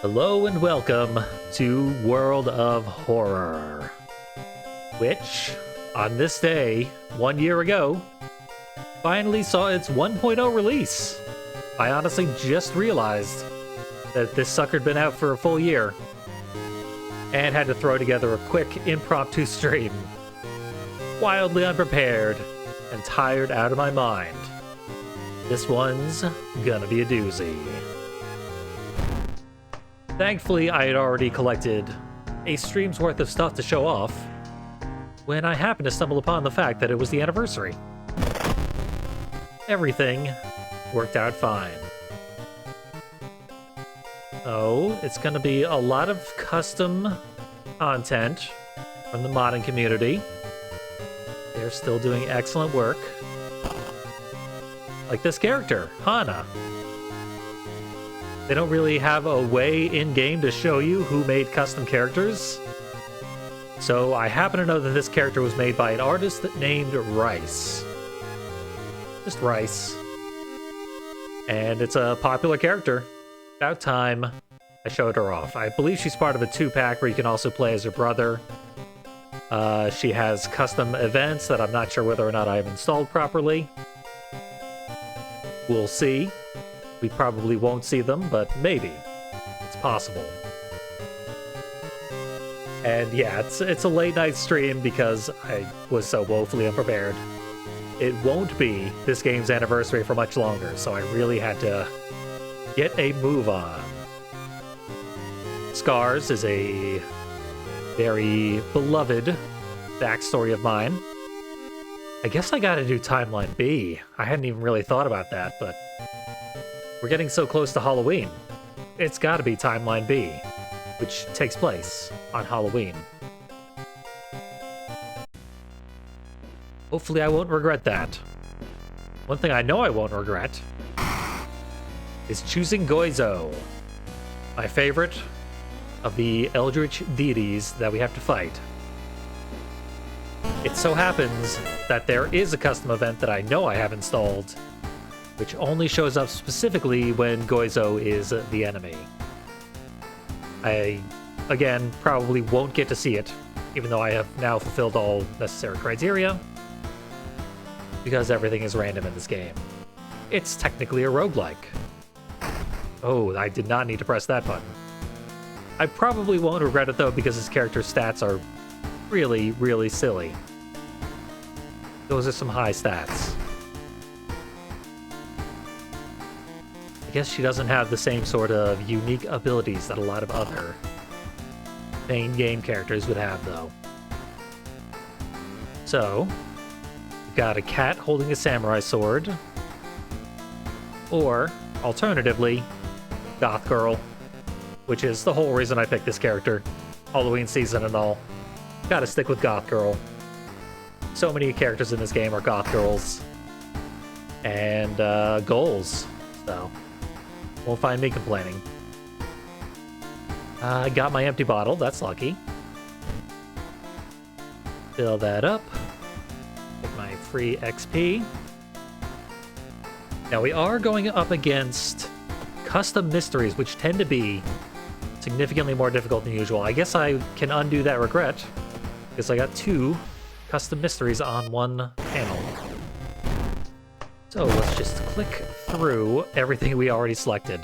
Hello and welcome to World of Horror, which, on this day, 1 year ago, finally saw its 1.0 release. I honestly just realized that this sucker'd been out for a full year, and had to throw together a quick impromptu stream. Wildly unprepared, and tired out of my mind. This one's gonna be a doozy. Thankfully, I had already collected a stream's worth of stuff to show off when I happened to stumble upon the fact that it was the anniversary. Everything worked out fine. Oh, it's going to be a lot of custom content from the modding community. They're still doing excellent work. Like this character, Hana. They don't really have a way in-game to show you who made custom characters. So I happen to know that this character was made by an artist named Rice. Just Rice. And it's a popular character. About time I showed her off. I believe she's part of a 2-pack where you can also play as her brother. She has custom events that I'm not sure whether or not I have installed properly. We'll see. We probably won't see them, but maybe. It's possible. And yeah, it's a late night stream because I was so woefully unprepared. It won't be this game's anniversary for much longer, so I really had to get a move on. Scars is a very beloved backstory of mine. I guess I gotta do Timeline B. I hadn't even really thought about that, but we're getting so close to Halloween. It's gotta be Timeline B, which takes place on Halloween. Hopefully I won't regret that. One thing I know I won't regret is choosing Goizo, my favorite of the eldritch deities that we have to fight. It so happens that there is a custom event that I know I have installed, which only shows up specifically when Goizo is the enemy. I, again, probably won't get to see it, even though I have now fulfilled all necessary criteria, because everything is random in this game. It's technically a roguelike. Oh, I did not need to press that button. I probably won't regret it, though, because his character's stats are really, really silly. Those are some high stats. I guess she doesn't have the same sort of unique abilities that a lot of other main game characters would have, though. So, we've got a cat holding a samurai sword, or, alternatively, Goth Girl, which is the whole reason I picked this character. Halloween season and all. Gotta stick with Goth Girl. So many characters in this game are Goth Girls. And, goals. So, won't find me complaining. I got my empty bottle, that's lucky. Fill that up. Get my free XP. Now we are going up against custom mysteries, which tend to be significantly more difficult than usual. I guess I can undo that regret, because I got 2 custom mysteries on one panel. So let's just click through everything we already selected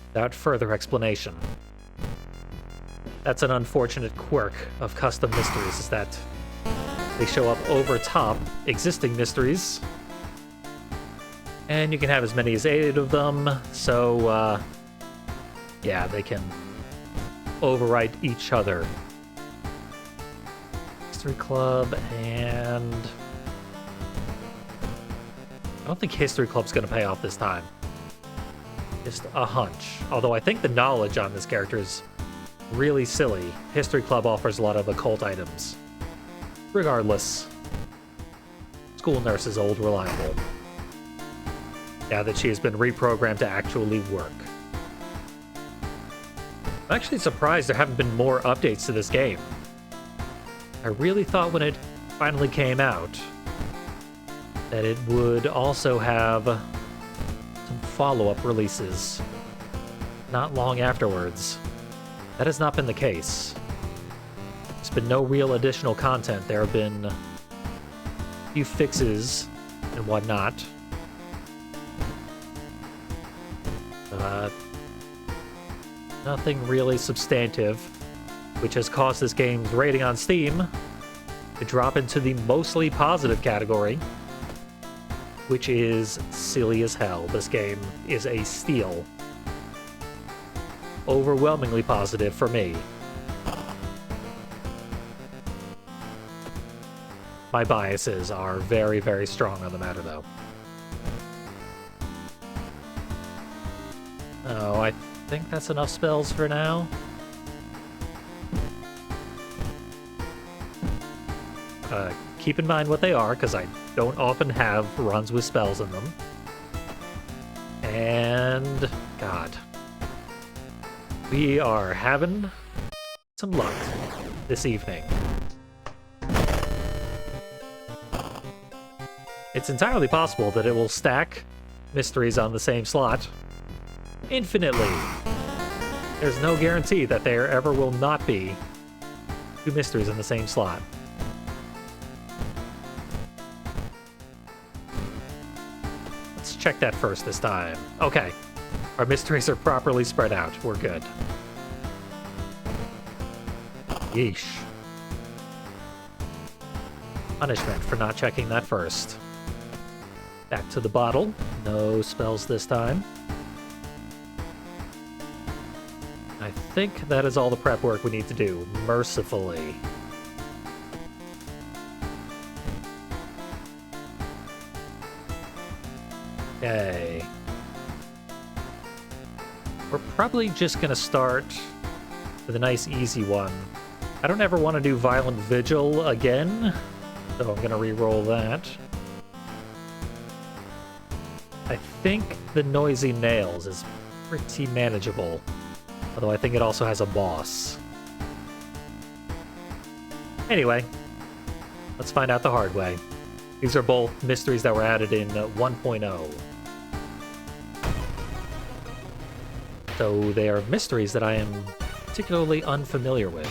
without further explanation. That's an unfortunate quirk of custom mysteries, is that they show up over top existing mysteries, and you can have as many as 8 of them, so yeah, they can overwrite each other. History Club, and I don't think History Club's going to pay off this time. Just a hunch. Although I think the knowledge on this character is really silly. History Club offers a lot of occult items. Regardless, school nurse is old reliable. Now that she has been reprogrammed to actually work. I'm actually surprised there haven't been more updates to this game. I really thought when it finally came out that it would also have some follow-up releases. not long afterwards. That has not been the case. There's been no real additional content. There have been a few fixes and whatnot. Nothing really substantive, which has caused this game's rating on Steam to drop into the mostly positive category, which is silly as hell. This game is a steal. Overwhelmingly positive for me. My biases are very, very strong on the matter, though. Oh, I think that's enough spells for now. Keep in mind what they are, because I don't often have runs with spells in them. And... God. We are having some luck this evening. It's entirely possible that it will stack mysteries on the same slot infinitely. There's no guarantee that there ever will not be two mysteries in the same slot. Let's check that first this time. Okay. Our mysteries are properly spread out. We're good. Yeesh. Punishment for not checking that first. Back to the bottle. No spells this time. I think that is all the prep work we need to do, mercifully. Okay. We're probably just gonna start with a nice easy one. I don't ever want to do Violent Vigil again, so I'm gonna re-roll that. I think the Noisy Nails is pretty manageable, although I think it also has a boss. Anyway, let's find out the hard way. These are both mysteries that were added in 1.0. So they are mysteries that I am particularly unfamiliar with.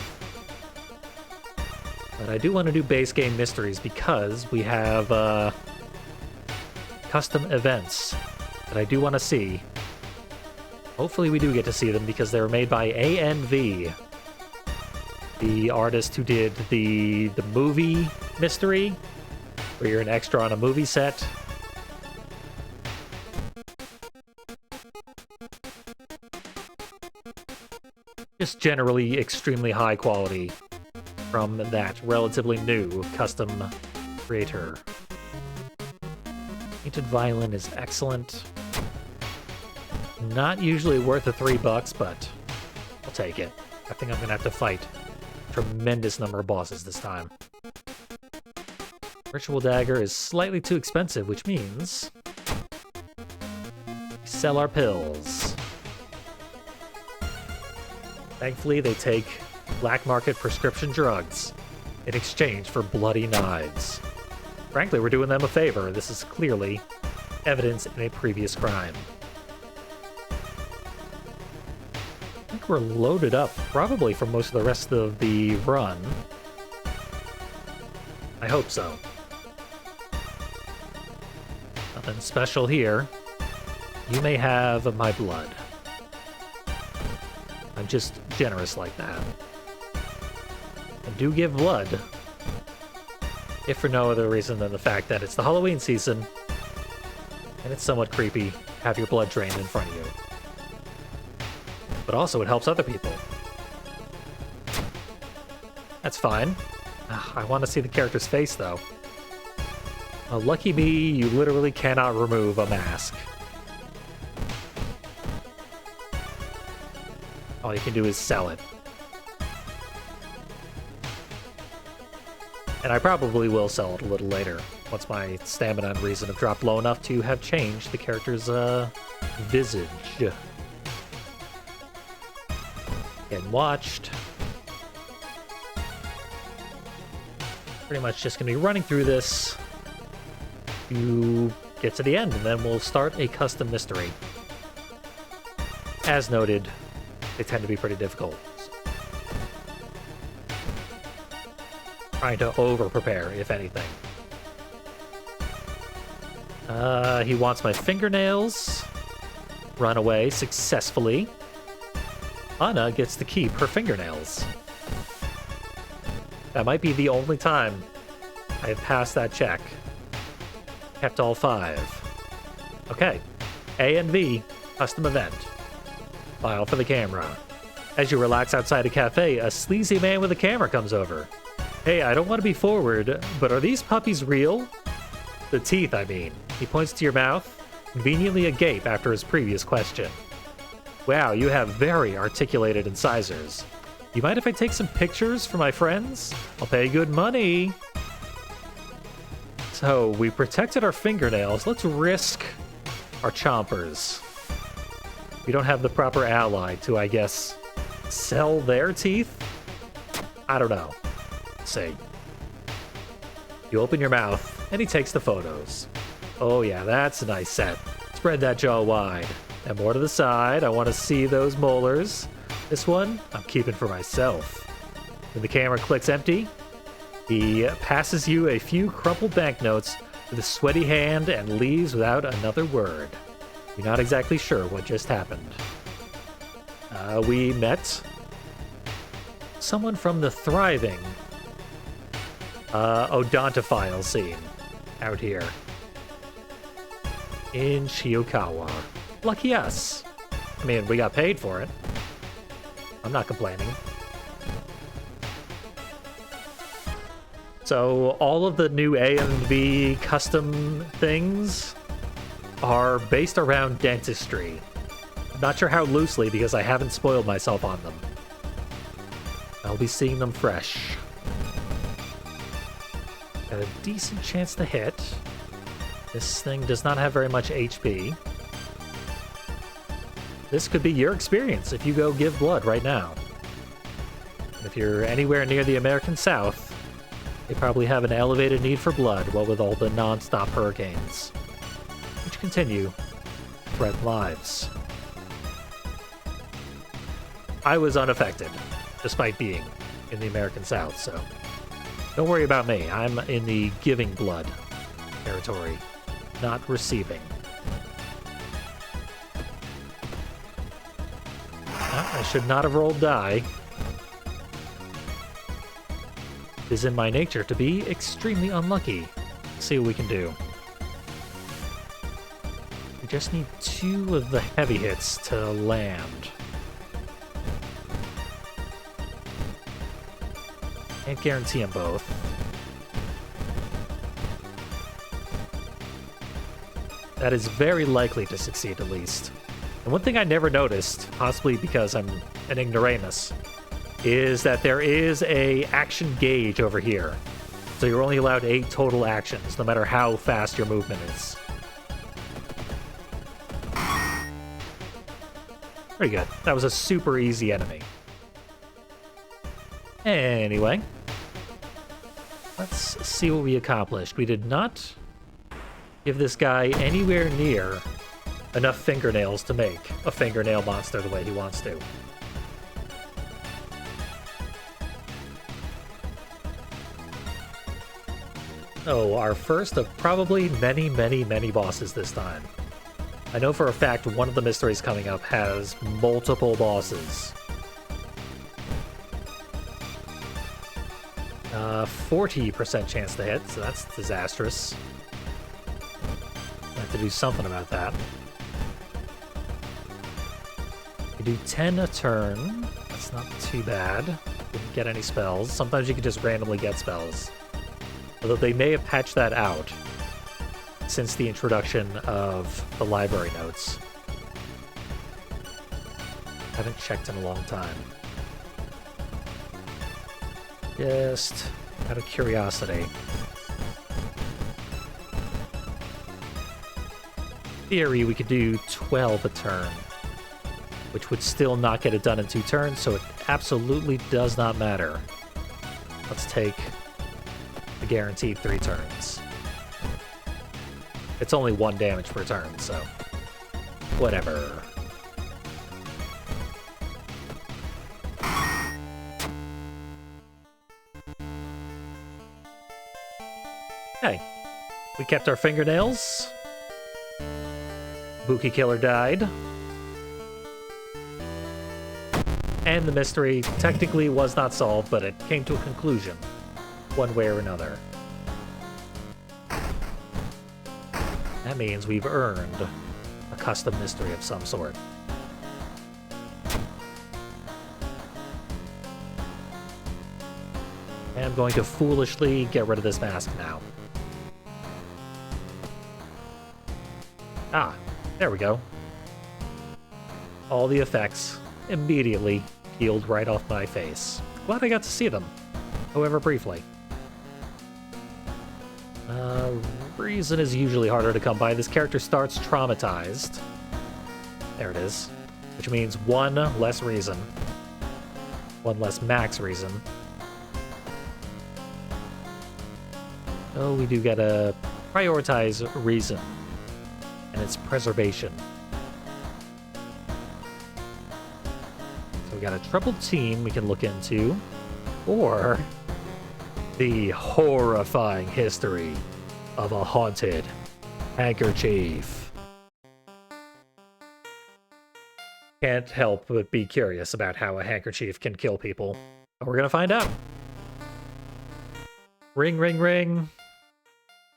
But I do want to do base game mysteries because we have custom events that I do want to see. Hopefully we do get to see them because they were made by ANV, the artist who did the movie mystery, where you're an extra on a movie set. Just generally extremely high quality from that relatively new custom creator. Painted Violin is excellent. Not usually worth the $3, but I'll take it. I think I'm gonna have to fight a tremendous number of bosses this time. Ritual Dagger is slightly too expensive, which means we sell our pills. Thankfully, they take black market prescription drugs in exchange for bloody knives. Frankly, we're doing them a favor. This is clearly evidence in a previous crime. I think we're loaded up probably for most of the rest of the run. I hope so. Nothing special here. You may have my blood. I'm just generous like that. I do give blood, if for no other reason than the fact that it's the Halloween season, and it's somewhat creepy to have your blood drained in front of you. But also it helps other people. That's fine. I want to see the character's face, though. Well, lucky me, you literally cannot remove a mask. All you can do is sell it. And I probably will sell it a little later, once my stamina and reason have dropped low enough to have changed the character's visage. Getting watched. Pretty much just gonna be running through this to get to the end, and then we'll start a custom mystery. as noted, they tend to be pretty difficult. Trying to over-prepare, if anything. He wants my fingernails. Run away successfully. Anna gets to keep her fingernails. That might be the only time I have passed that check. Kept all 5. Okay. A and V, custom event. File for the camera. As you relax outside a cafe, a sleazy man with a camera comes over. Hey, I don't want to be forward, but are these puppies real? The teeth, I mean. He points to your mouth, conveniently agape after his previous question. Wow, you have very articulated incisors. You mind if I take some pictures for my friends? I'll pay good money. So, we protected our fingernails. Let's risk our chompers. We don't have the proper ally to, I guess, sell their teeth? I don't know. Let's see. You open your mouth, and he takes the photos. Oh yeah, that's a nice set. Spread that jaw wide. And more to the side, I want to see those molars. This one, I'm keeping for myself. When the camera clicks empty, he passes you a few crumpled banknotes with a sweaty hand and leaves without another word. You're not exactly sure what just happened. We met someone from the thriving odontophile scene out here in Shiokawa. Lucky us. I mean, we got paid for it. I'm not complaining. So all of the new A and V custom things are based around dentistry. Not sure how loosely because I haven't spoiled myself on them. I'll be seeing them fresh. Got a decent chance to hit. This thing does not have very much HP. This could be your experience if you go give blood right now. And if you're anywhere near the American South, they probably have an elevated need for blood, what with all the non-stop hurricanes, which continue to threaten lives. I was unaffected, despite being in the American South, so don't worry about me. I'm in the giving blood territory, not receiving. I should not have rolled die. It is in my nature to be extremely unlucky. Let's see what we can do. We just need 2 of the heavy hits to land. Can't guarantee them both. That is very likely to succeed, at least. And one thing I never noticed, possibly because I'm an ignoramus, is that there is a action gauge over here. So you're only allowed 8 total actions, no matter how fast your movement is. Very good. That was a super easy enemy. Anyway, let's see what we accomplished. We did not give this guy anywhere near enough fingernails to make a fingernail monster the way he wants to. Oh, our first of probably many, many, many bosses this time. I know for a fact one of the mysteries coming up has multiple bosses. 40% chance to hit, so that's disastrous. I have to do something about that. You do 10 a turn. That's not too bad. Didn't get any spells. Sometimes you can just randomly get spells. Although they may have patched that out since the introduction of the library notes. Haven't checked in a long time. Just out of curiosity. In theory, we could do 12 a turn, which would still not get it done in 2 turns, so it absolutely does not matter. Let's take the guaranteed 3 turns. It's only 1 damage per turn, so whatever. Hey, we kept our fingernails. Buki Killer died. And the mystery technically was not solved, but it came to a conclusion, one way or another. That means we've earned a custom mystery of some sort. And I'm going to foolishly get rid of this mask now. Ah, there we go. All the effects immediately peeled right off my face. Glad I got to see them, however briefly. Reason is usually harder to come by. This character starts traumatized. There it is. Which means one less reason. One less max reason. Oh, we do gotta prioritize reason. And its preservation. So we got a troubled teen we can look into. Or the horrifying history of a haunted handkerchief. Can't help but be curious about how a handkerchief can kill people. But we're gonna find out. Ring, ring, ring.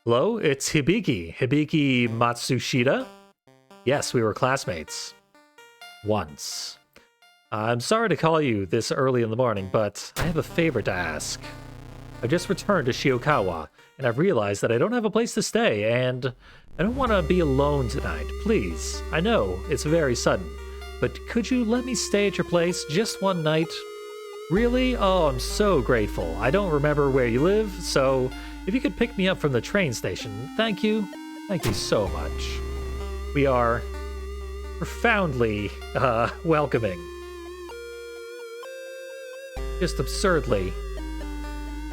Hello, it's Hibiki. Hibiki Matsushita? Yes, we were classmates. Once. I'm sorry to call you this early in the morning, but I have a favor to ask. I've just returned to Shiokawa, and I've realized that I don't have a place to stay, and I don't want to be alone tonight. Please, I know it's very sudden, but could you let me stay at your place just one night? Really? Oh, I'm so grateful. I don't remember where you live, so if you could pick me up from the train station, thank you. Thank you so much. We are profoundly welcoming. Just absurdly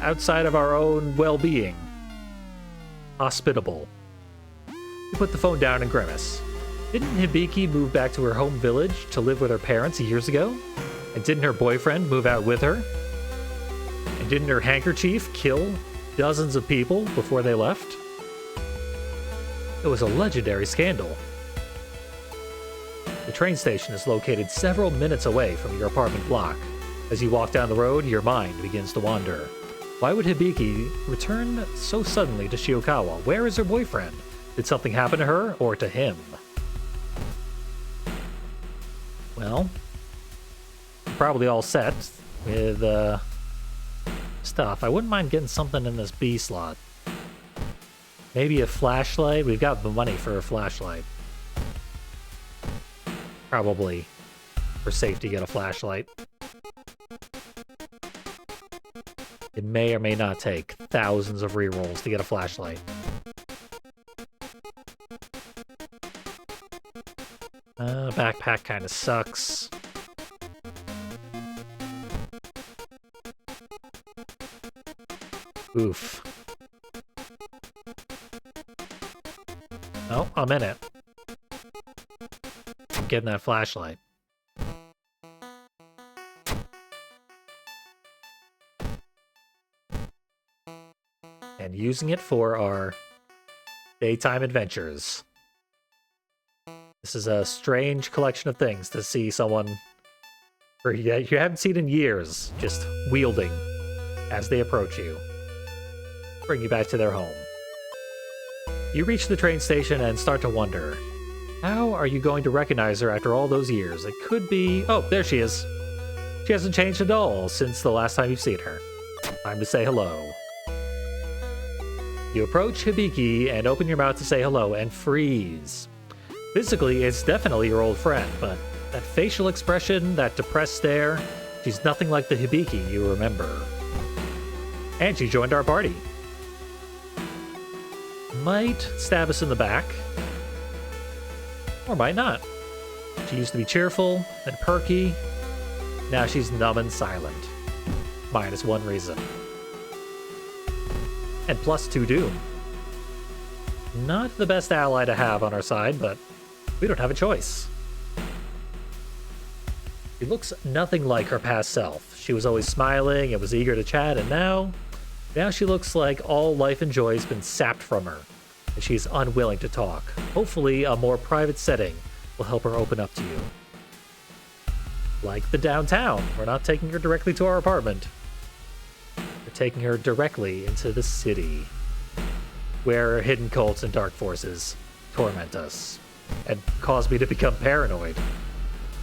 outside of our own well-being. Hospitable. We put the phone down and grimace. Didn't Hibiki move back to her home village to live with her parents years ago? And didn't her boyfriend move out with her? And didn't her handkerchief kill dozens of people before they left? It was a legendary scandal. The train station is located several minutes away from your apartment block. As you walk down the road, your mind begins to wander. Why would Hibiki return so suddenly to Shiokawa? Where is her boyfriend? Did something happen to her or to him? Well, probably all set with stuff. I wouldn't mind getting something in this B slot. Maybe a flashlight. We've got the money for a flashlight. Probably for safety get a flashlight. It may or may not take thousands of rerolls to get a flashlight. Backpack kind of sucks. Oof. Oh, I'm in it. I'm getting that flashlight. And using it for our daytime adventures. This is a strange collection of things to see someone you haven't seen in years just wielding as they approach you. Bring you back to their home. You reach the train station and start to wonder, how are you going to recognize her after all those years? It could be... Oh, there she is. She hasn't changed at all since the last time you've seen her. Time to say hello. You approach Hibiki and open your mouth to say hello and freeze. Physically, it's definitely your old friend, but that facial expression, that depressed stare, she's nothing like the Hibiki you remember. And she joined our party. Might stab us in the back. Or might not. She used to be cheerful and perky. Now she's numb and silent. Minus one reason. And plus 2 doom. Not the best ally to have on our side, but we don't have a choice. She looks nothing like her past self. She was always smiling and was eager to chat, and now Now she looks like all life and joy has been sapped from her, and she's unwilling to talk. Hopefully, a more private setting will help her open up to you. Like the downtown. We're not taking her directly to our apartment. We're taking her directly into the city, where hidden cults and dark forces torment us and cause me to become paranoid.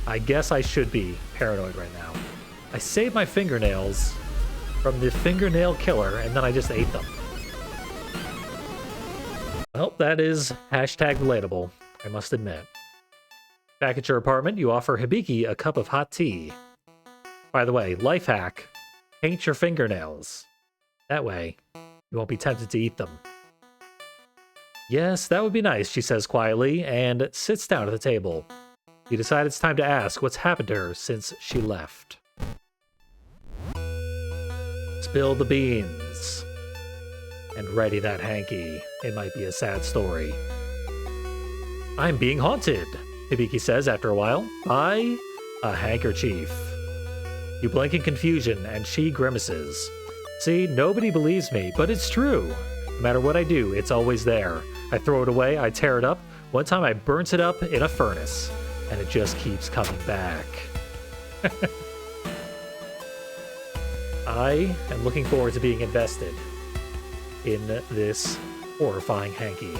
I guess I should be paranoid right now. I saved my fingernails from the fingernail killer, and then I just ate them. Well, that is hashtag relatable, I must admit. Back at your apartment, you offer Hibiki a cup of hot tea. By the way, life hack, paint your fingernails. That way, you won't be tempted to eat them. Yes, that would be nice, she says quietly, and sits down at the table. You decide it's time to ask what's happened to her since she left. Spill the beans. And ready that hanky. It might be a sad story. I'm being haunted, Hibiki says after a while, by a handkerchief. You blink in confusion, and she grimaces. See, nobody believes me, but it's true. No matter what I do, it's always there. I throw it away, I tear it up. One time I burnt it up in a furnace, and it just keeps coming back. I am looking forward to being invested in this horrifying hanky.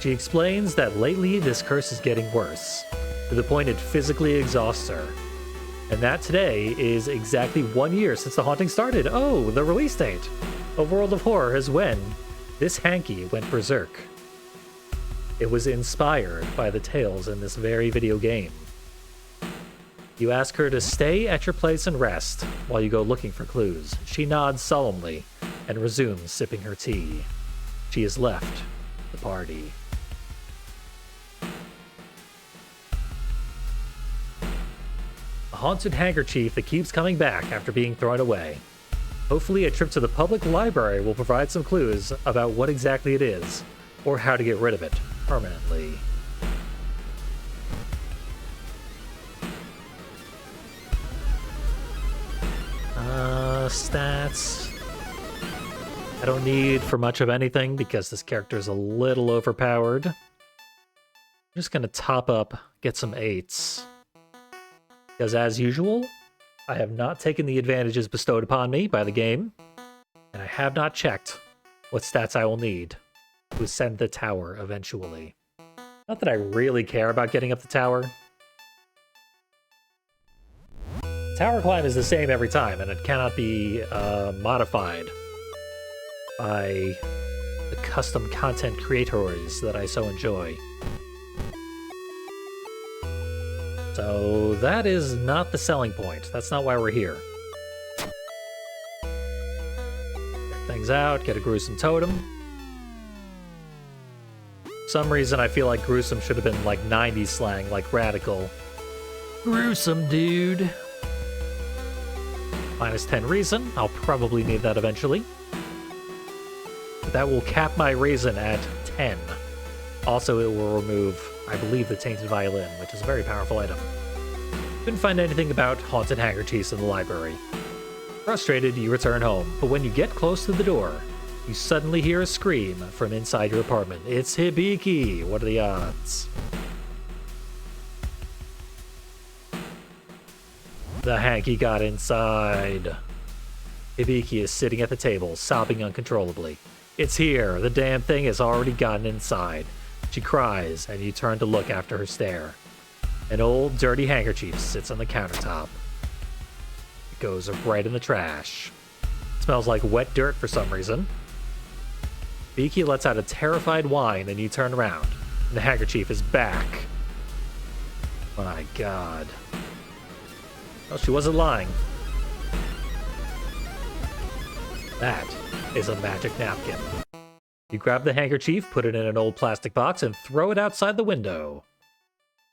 She explains that lately this curse is getting worse, to the point it physically exhausts her. And that today is exactly 1 year since the haunting started. Oh, the release date! A World of Horror is when this hanky went berserk. It was inspired by the tales in this very video game. You ask her to stay at your place and rest while you go looking for clues. She nods solemnly and resumes sipping her tea. She has left the party. A haunted handkerchief that keeps coming back after being thrown away. Hopefully a trip to the public library will provide some clues about what exactly it is, or how to get rid of it permanently. Stats. I don't need for much of anything because this character is a little overpowered. I'm just gonna top up, get some 8s. Because as usual, I have not taken the advantages bestowed upon me by the game, and I have not checked what stats I will need to ascend the tower eventually. Not that I really care about getting up the tower. Tower climb is the same every time, and it cannot be modified by the custom content creators that I so enjoy. So that is not the selling point. That's not why we're here. Check things out, get a gruesome totem. For some reason I feel like gruesome should have been like 90s slang, like radical. Gruesome, dude. Minus 10 reason. I'll probably need that eventually. But that will cap my reason at 10. Also, it will remove, I believe, the Tainted Violin, which is a very powerful item. Couldn't find anything about haunted handkerchiefs in the library. Frustrated, you return home, but when you get close to the door, you suddenly hear a scream from inside your apartment. It's Hibiki! What are the odds? The hanky got inside. Hibiki is sitting at the table, sobbing uncontrollably. It's here. The damn thing has already gotten inside. She cries, and you turn to look after her stare. An old, dirty handkerchief sits on the countertop. It goes right in the trash. It smells like wet dirt for some reason. Hibiki lets out a terrified whine, and you turn around. And the handkerchief is back. My God. Well, she wasn't lying. That is a magic napkin. You grab the handkerchief, put it in an old plastic box, and throw it outside the window.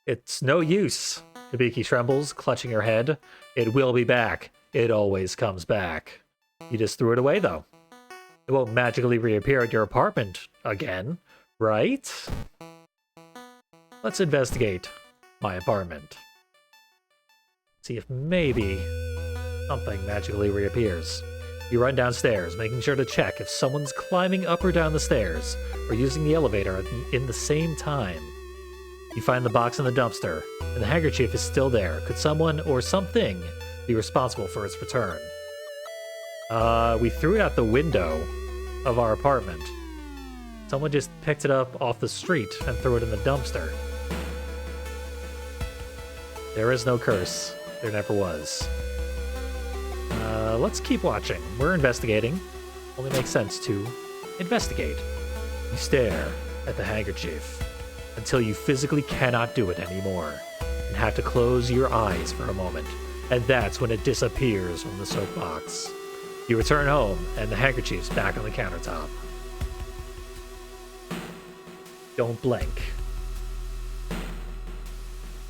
It's no use. Hibiki trembles, clutching her head. It will be back. It always comes back. You just threw it away, though. It won't magically reappear at your apartment again, right? Let's investigate my apartment. See if maybe something magically reappears. You run downstairs, making sure to check if someone's climbing up or down the stairs, or using the elevator in the same time. You find the box in the dumpster, and the handkerchief is still there. Could someone or something be responsible for its return? We threw it out the window of our apartment. Someone just picked it up off the street and threw it in the dumpster. There is no curse. There never was. Let's keep watching. We're investigating. Only makes sense to investigate. You stare at the handkerchief until you physically cannot do it anymore and have to close your eyes for a moment, and that's when it disappears from the soapbox. You return home, and the handkerchief's back on the countertop. Don't blink.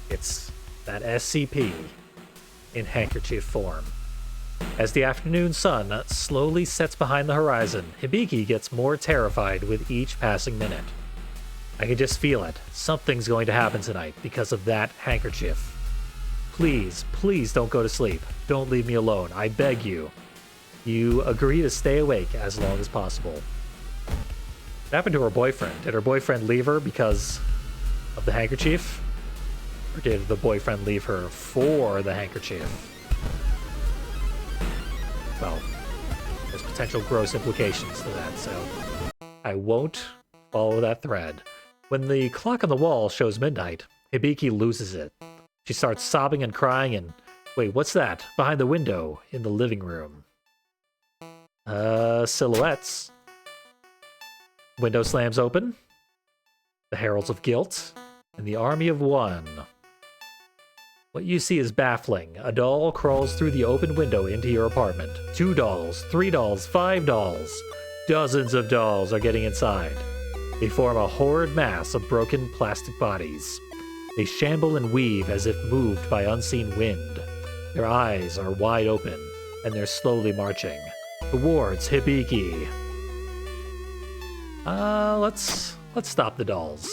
It's that SCP in handkerchief form. As the afternoon sun slowly sets behind the horizon, Hibiki gets more terrified with each passing minute. I can just feel it. Something's going to happen tonight because of that handkerchief. Please, please don't go to sleep. Don't leave me alone. I beg you. You agree to stay awake as long as possible. What happened to her boyfriend? Did her boyfriend leave her because of the handkerchief? Or did the boyfriend leave her for the handkerchief? Well, there's potential gross implications to that, so I won't follow that thread. When the clock on the wall shows midnight, Hibiki loses it. She starts sobbing and crying and... Wait, what's that? Behind the window in the living room. Silhouettes. Window slams open. The Heralds of Guilt. And the Army of One. What you see is baffling. A doll crawls through the open window into your apartment. 2 dolls, 3 dolls, 5 dolls. Dozens of dolls are getting inside. They form a horrid mass of broken plastic bodies. They shamble and weave as if moved by unseen wind. Their eyes are wide open, and they're slowly marching towards Hibiki. Let's stop the dolls.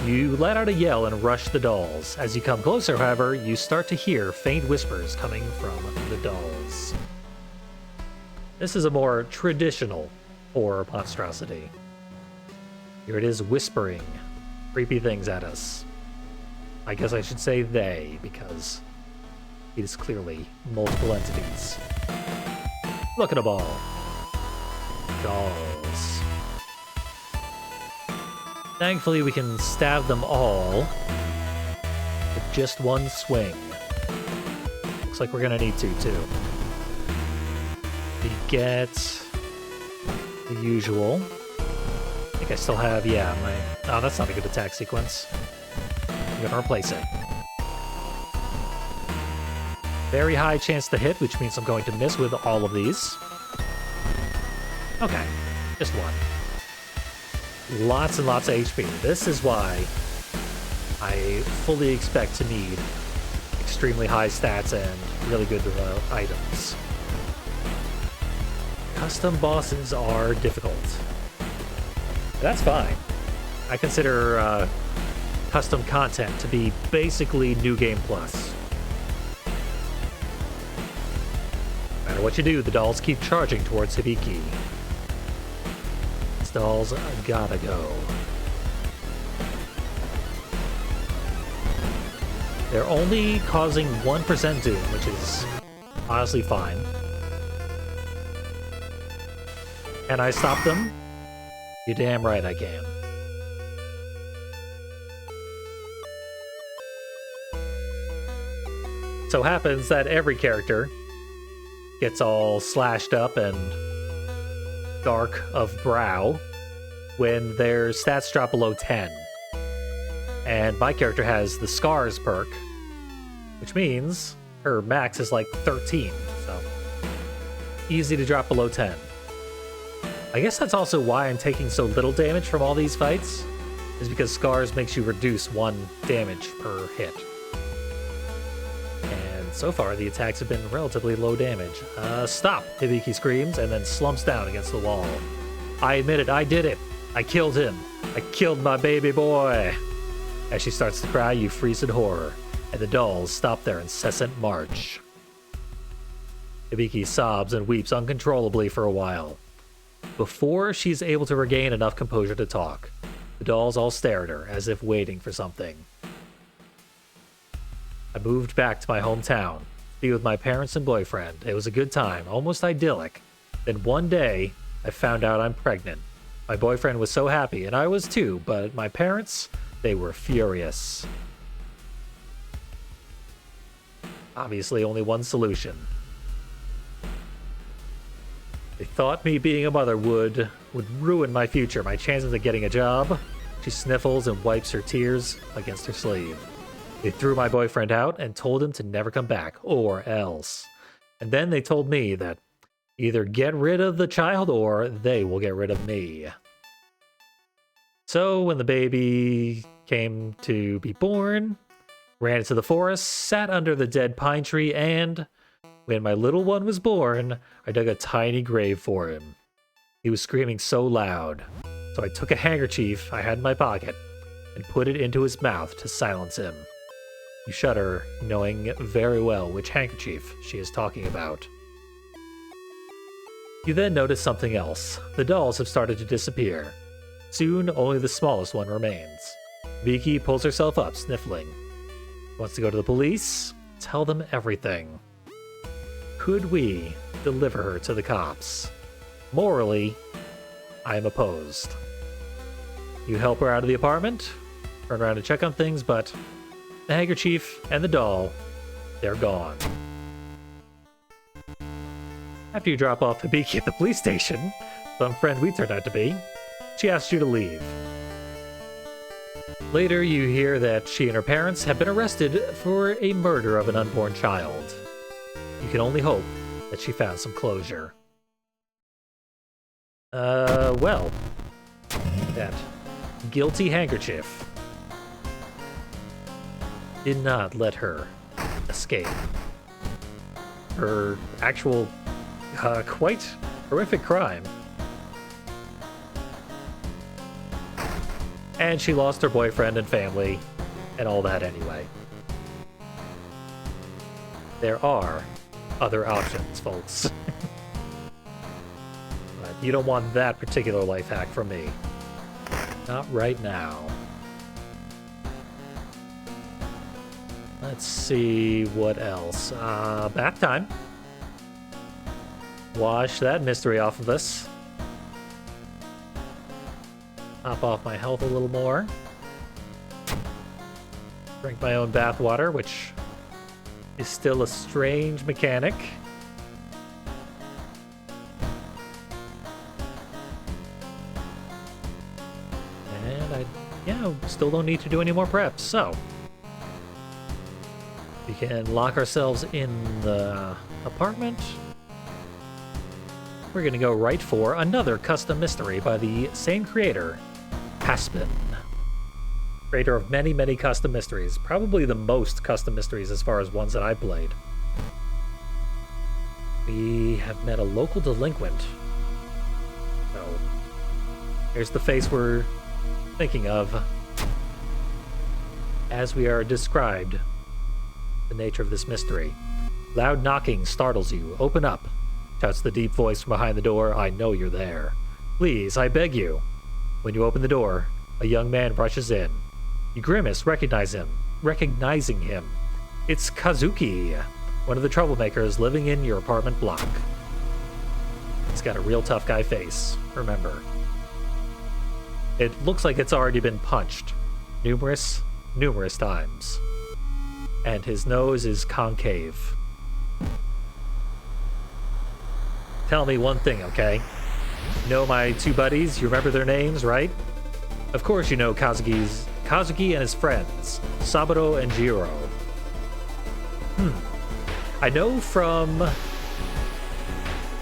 You let out a yell and rush the dolls. As you come closer, however, you start to hear faint whispers coming from the dolls. This is a more traditional horror monstrosity. Here it is whispering creepy things at us. I guess I should say they, because it is clearly multiple entities. Look at them all. Dolls. Thankfully, we can stab them all with just one swing. Looks like we're gonna need to, too. We get the usual. I think I still have, yeah, my... Oh, that's not a good attack sequence. I'm gonna replace it. Very high chance to hit, which means I'm going to miss with all of these. Okay, just one. Lots and lots of HP. This is why I fully expect to need extremely high stats and really good items. Custom bosses are difficult. That's fine. I consider custom content to be basically New Game Plus. No matter what you do, the dolls keep charging towards Hibiki. These dolls gotta go. They're only causing 1% doom, which is honestly fine. Can I stop them? You're damn right I can. So happens that every character gets all slashed up and dark of brow when their stats drop below 10. And my character has the Scars perk, which means her max is like 13, so easy to drop below 10. I guess that's also why I'm taking so little damage from all these fights, is because Scars makes you reduce 1 damage per hit. And so far, the attacks have been relatively low damage. Stop! Hibiki screams and then slumps down against the wall. I admit it, I did it! I killed him! I killed my baby boy! As she starts to cry, you freeze in horror, and the dolls stop their incessant march. Hibiki sobs and weeps uncontrollably for a while. Before she's able to regain enough composure to talk, the dolls all stare at her as if waiting for something. I moved back to my hometown, to be with my parents and boyfriend. It was a good time, almost idyllic. Then one day, I found out I'm pregnant. My boyfriend was so happy, and I was too, but my parents, they were furious. Obviously, only one solution. They thought me being a mother would ruin my future, my chances of getting a job. She sniffles and wipes her tears against her sleeve. They threw my boyfriend out and told him to never come back, or else. And then they told me that either get rid of the child or they will get rid of me. So when the baby came to be born, ran into the forest, sat under the dead pine tree, and when my little one was born, I dug a tiny grave for him. He was screaming so loud, so I took a handkerchief I had in my pocket and put it into his mouth to silence him. You shudder, knowing very well which handkerchief she is talking about. You then notice something else. The dolls have started to disappear. Soon, only the smallest one remains. Vicky pulls herself up, sniffling. Wants to go to the police? Tell them everything. Could we deliver her to the cops? Morally, I am opposed. You help her out of the apartment, turn around to check on things, but the handkerchief and the doll, they're gone. After you drop off Hibiki at the police station, some friend we turned out to be, she asks you to leave. Later, you hear that she and her parents have been arrested for a murder of an unborn child. You can only hope that she found some closure. Well, that guilty handkerchief did not let her escape. Her actual, quite horrific crime. And she lost her boyfriend and family and all that anyway. There are other options, folks. But you don't want that particular life hack from me. Not right now. Let's see what else. Bath time. Wash that mystery off of us. Top off my health a little more. Drink my own bath water, which is still a strange mechanic. And I, still don't need to do any more preps, so we can lock ourselves in the apartment. We're gonna go right for another custom mystery by the same creator, Haspin. Creator of many, many custom mysteries. Probably the most custom mysteries as far as ones that I played. We have met a local delinquent. So, here's the face we're thinking of as we are described the nature of this mystery. Loud knocking startles you. Open up, shouts the deep voice from behind the door. I know you're there. Please, I beg you. When you open the door, a young man rushes in. You grimace, recognizing him. It's Kazuki, one of the troublemakers living in your apartment block. He's got a real tough guy face, remember. It looks like it's already been punched numerous times. And his nose is concave. Tell me one thing, okay? You know my two buddies? You remember their names, right? Of course you know Kazuki and his friends, Saburo and Jiro. I know from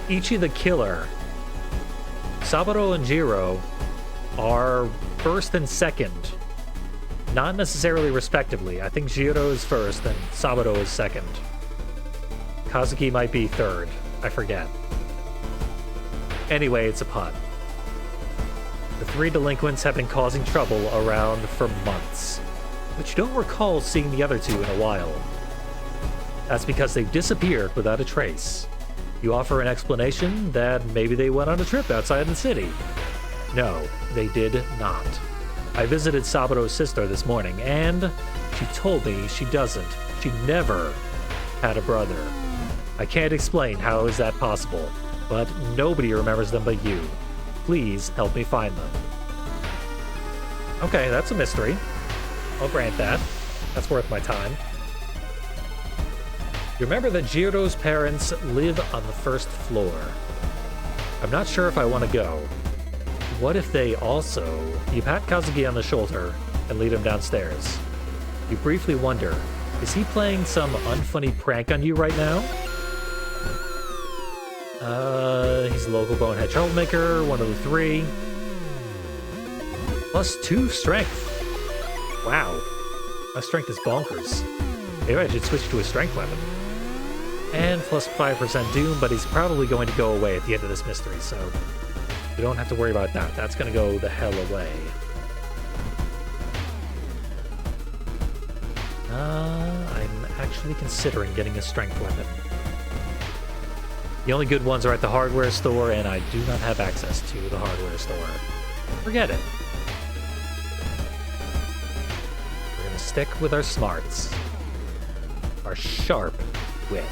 Ichi the Killer, Saburo and Jiro are first and second. Not necessarily respectively. I think Jiro is first and Saburo is second. Kazuki might be third. I forget. Anyway, it's a pun. The three delinquents have been causing trouble around for months, but you don't recall seeing the other two in a while. That's because they've disappeared without a trace. You offer an explanation that maybe they went on a trip outside the city. No, they did not. I visited Sabaro's sister this morning, and she told me she never had a brother. I can't explain how is that possible, but nobody remembers them but you. Please help me find them. Okay, that's a mystery. I'll grant that. That's worth my time. You remember that Jiro's parents live on the first floor. I'm not sure if I want to go. What if they also... You pat Kazuki on the shoulder and lead him downstairs. You briefly wonder, is he playing some unfunny prank on you right now? He's a local bonehead troublemaker, one of the three. +2 strength. Wow. My strength is bonkers. Maybe I should switch to a strength weapon. And +5% doom, but he's probably going to go away at the end of this mystery, so we don't have to worry about that. That's going to go the hell away. I'm actually considering getting a strength weapon. The only good ones are at the hardware store, and I do not have access to the hardware store. Forget it. We're going to stick with our smarts. Our sharp wit.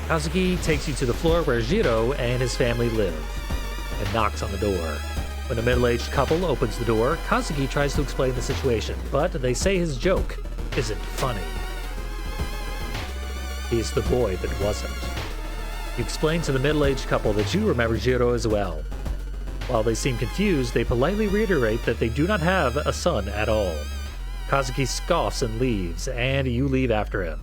Kazuki takes you to the floor where Jiro and his family live, and knocks on the door. When a middle-aged couple opens the door, Kazuki tries to explain the situation, but they say his joke isn't funny. He's the boy that wasn't. You explain to the middle-aged couple that you remember Jiro as well. While they seem confused, they politely reiterate that they do not have a son at all. Kazuki scoffs and leaves, and you leave after him.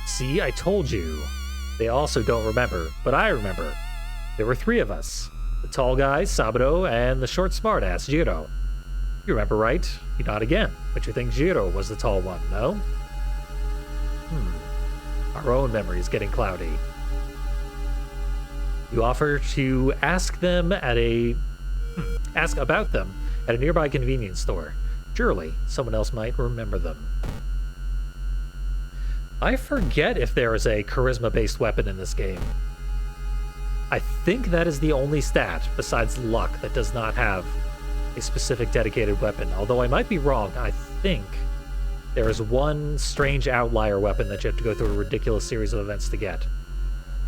See, I told you. They also don't remember, but I remember. There were 3 of us. The tall guy, Saburo, and the short smartass, Jiro. You remember, right? You nod again, but you think Jiro was the tall one, no? Our own memory is getting cloudy. You offer to ask about them at a nearby convenience store. Surely, someone else might remember them. I forget if there is a charisma-based weapon in this game. I think that is the only stat, besides luck, that does not have a specific dedicated weapon. Although I might be wrong, I think there is one strange outlier weapon that you have to go through a ridiculous series of events to get.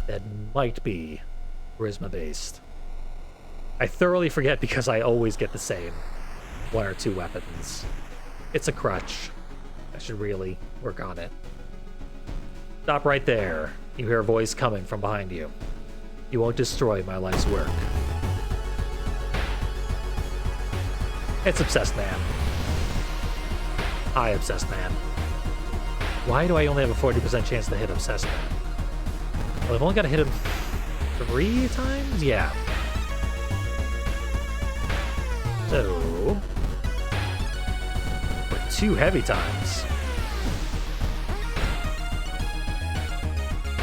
That might be charisma-based. I thoroughly forget because I always get the same 1 or 2 weapons. It's a crutch. I should really work on it. Stop right there. You hear a voice coming from behind you. You won't destroy my life's work. It's Obsessed Man. Hi, Obsessed Man. Why do I only have a 40% chance to hit Obsessed Man? Well, I've only got to hit him 3 times? Yeah. So... or 2 heavy times.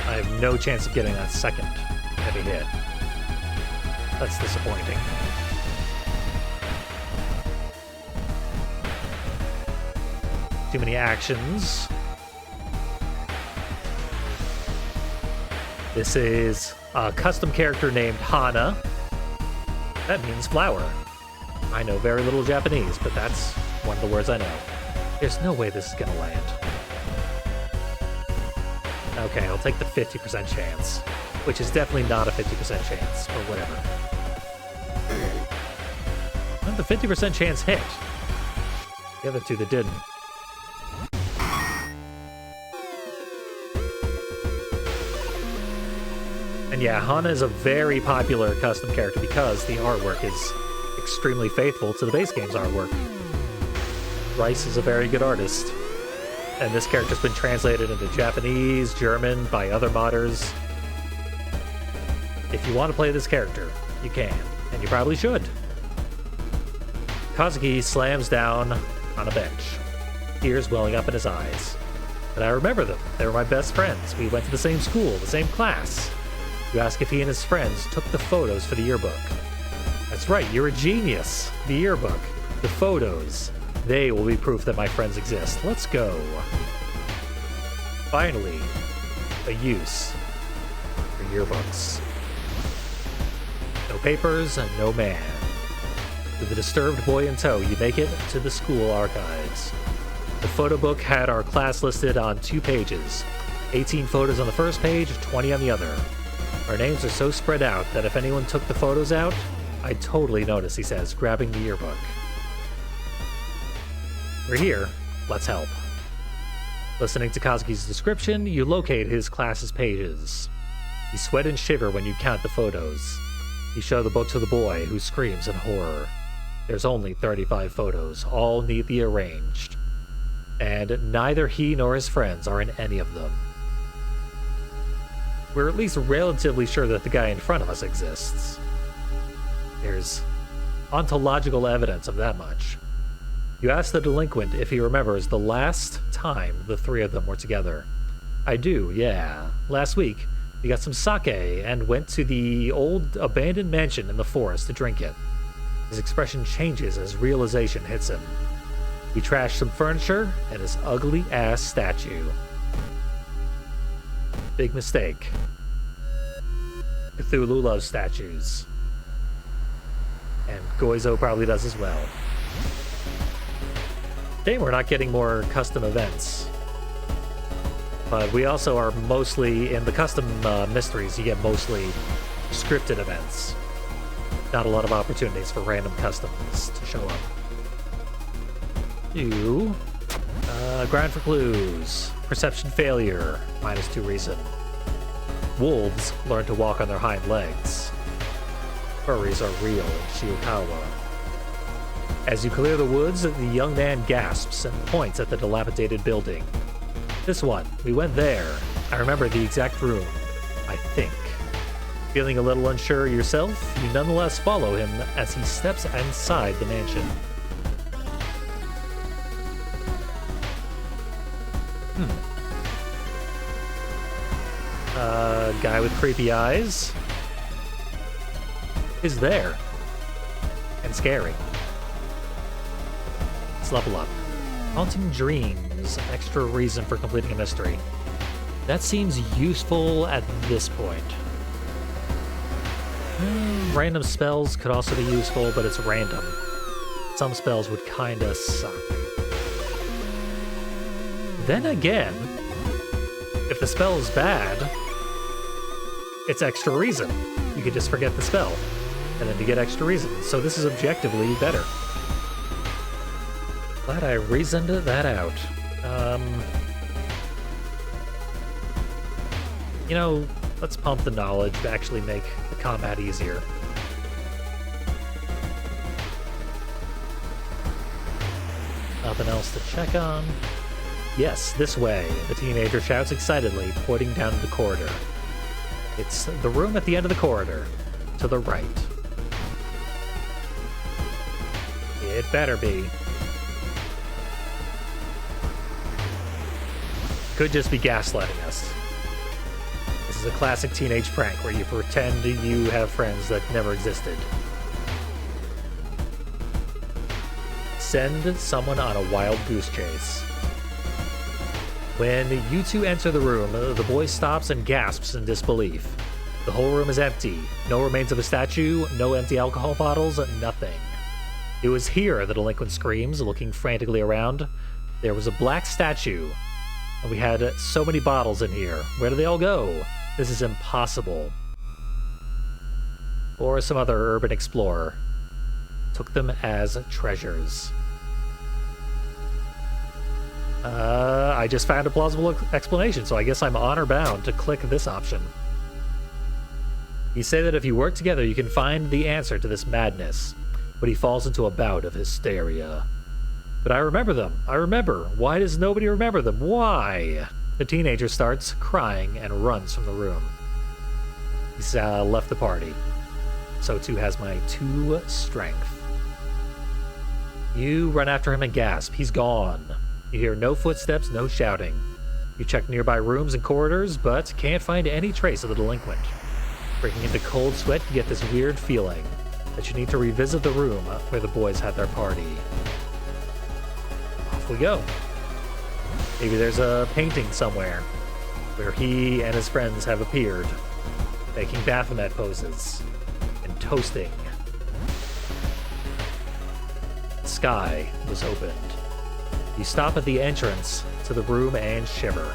I have no chance of getting that second heavy hit. That's disappointing. Too many actions. This is a custom character named Hana. That means flower. I know very little Japanese, but that's one of the words I know. There's no way this is gonna land. Okay, I'll take the 50% chance, which is definitely not a 50% chance, but whatever. And the 50% chance hit. The other 2 that didn't. And yeah, Hana is a very popular custom character because the artwork is extremely faithful to the base game's artwork. Rice is a very good artist. And this character's been translated into Japanese, German, by other modders. If you want to play this character, you can, and you probably should. Kazuki slams down on a bench, tears welling up in his eyes. But I remember them. They were my best friends. We went to the same school, the same class. You ask if he and his friends took the photos for the yearbook. That's right, you're a genius. The yearbook, the photos, They will be proof that my friends exist. Let's go. Finally, a use for yearbooks. No papers and no man. With the disturbed boy in tow, you make it to the school archives. The photo book had our class listed on 2 pages. 18 photos on the first page, 20 on the other. Our names are so spread out that if anyone took the photos out, I'd totally notice, he says, grabbing the yearbook. We're here. Let's help. Listening to Kazuki's description, you locate his class's pages. You sweat and shiver when you count the photos. You show the book to the boy, who screams in horror. There's only 35 photos, all neatly arranged. And neither he nor his friends are in any of them. We're at least relatively sure that the guy in front of us exists. There's ontological evidence of that much. You ask the delinquent if he remembers the last time the 3 of them were together. I do, yeah. Last week, we got some sake and went to the old abandoned mansion in the forest to drink it. His expression changes as realization hits him. We trashed some furniture and his ugly-ass statue. Big mistake. Cthulhu loves statues. And Goizo probably does as well. Shame we're not getting more custom events. But we also are mostly, in the custom mysteries, you get mostly scripted events. Not a lot of opportunities for random customs to show up. Grind for clues. Perception failure, -2 reason. Wolves learn to walk on their hind legs. Furries are real in Shiokawa. As you clear the woods, the young man gasps and points at the dilapidated building. This one, we went there. I remember the exact room, I think. Feeling a little unsure yourself, you nonetheless follow him as he steps inside the mansion. Guy with creepy eyes is there. And scary. Let's level up. Haunting dreams, extra reason for completing a mystery. That seems useful at this point. Random spells could also be useful, but it's random. Some spells would kinda suck. Then again, if the spell is bad, it's extra reason. You could just forget the spell, and then you get extra reason. So this is objectively better. Glad I reasoned that out. You know, let's pump the knowledge to actually make the combat easier. Nothing else to check on. Yes, this way, the teenager shouts excitedly, pointing down the corridor. It's the room at the end of the corridor, to the right. It better be. Could just be gaslighting us. This is a classic teenage prank where you pretend you have friends that never existed. Send someone on a wild goose chase. When you two enter the room, the boy stops and gasps in disbelief. The whole room is empty. No remains of a statue, no empty alcohol bottles, nothing. It was here, the delinquent screams, looking frantically around. There was a black statue, and we had so many bottles in here. Where did they all go? This is impossible. Or some other urban explorer took them as treasures. I just found a plausible explanation, so I guess I'm honor-bound to click this option. You say that if you work together, you can find the answer to this madness, but he falls into a bout of hysteria. But I remember them. I remember. Why does nobody remember them? Why? The teenager starts crying and runs from the room. He's left the party. So too has my 2 strength. You run after him and gasp. He's gone. You hear no footsteps, no shouting. You check nearby rooms and corridors, but can't find any trace of the delinquent. Breaking into cold sweat, you get this weird feeling that you need to revisit the room where the boys had their party. off we go. Maybe there's a painting somewhere where he and his friends have appeared, making Baphomet poses and toasting. The sky was opened. You stop at the entrance to the room and shiver.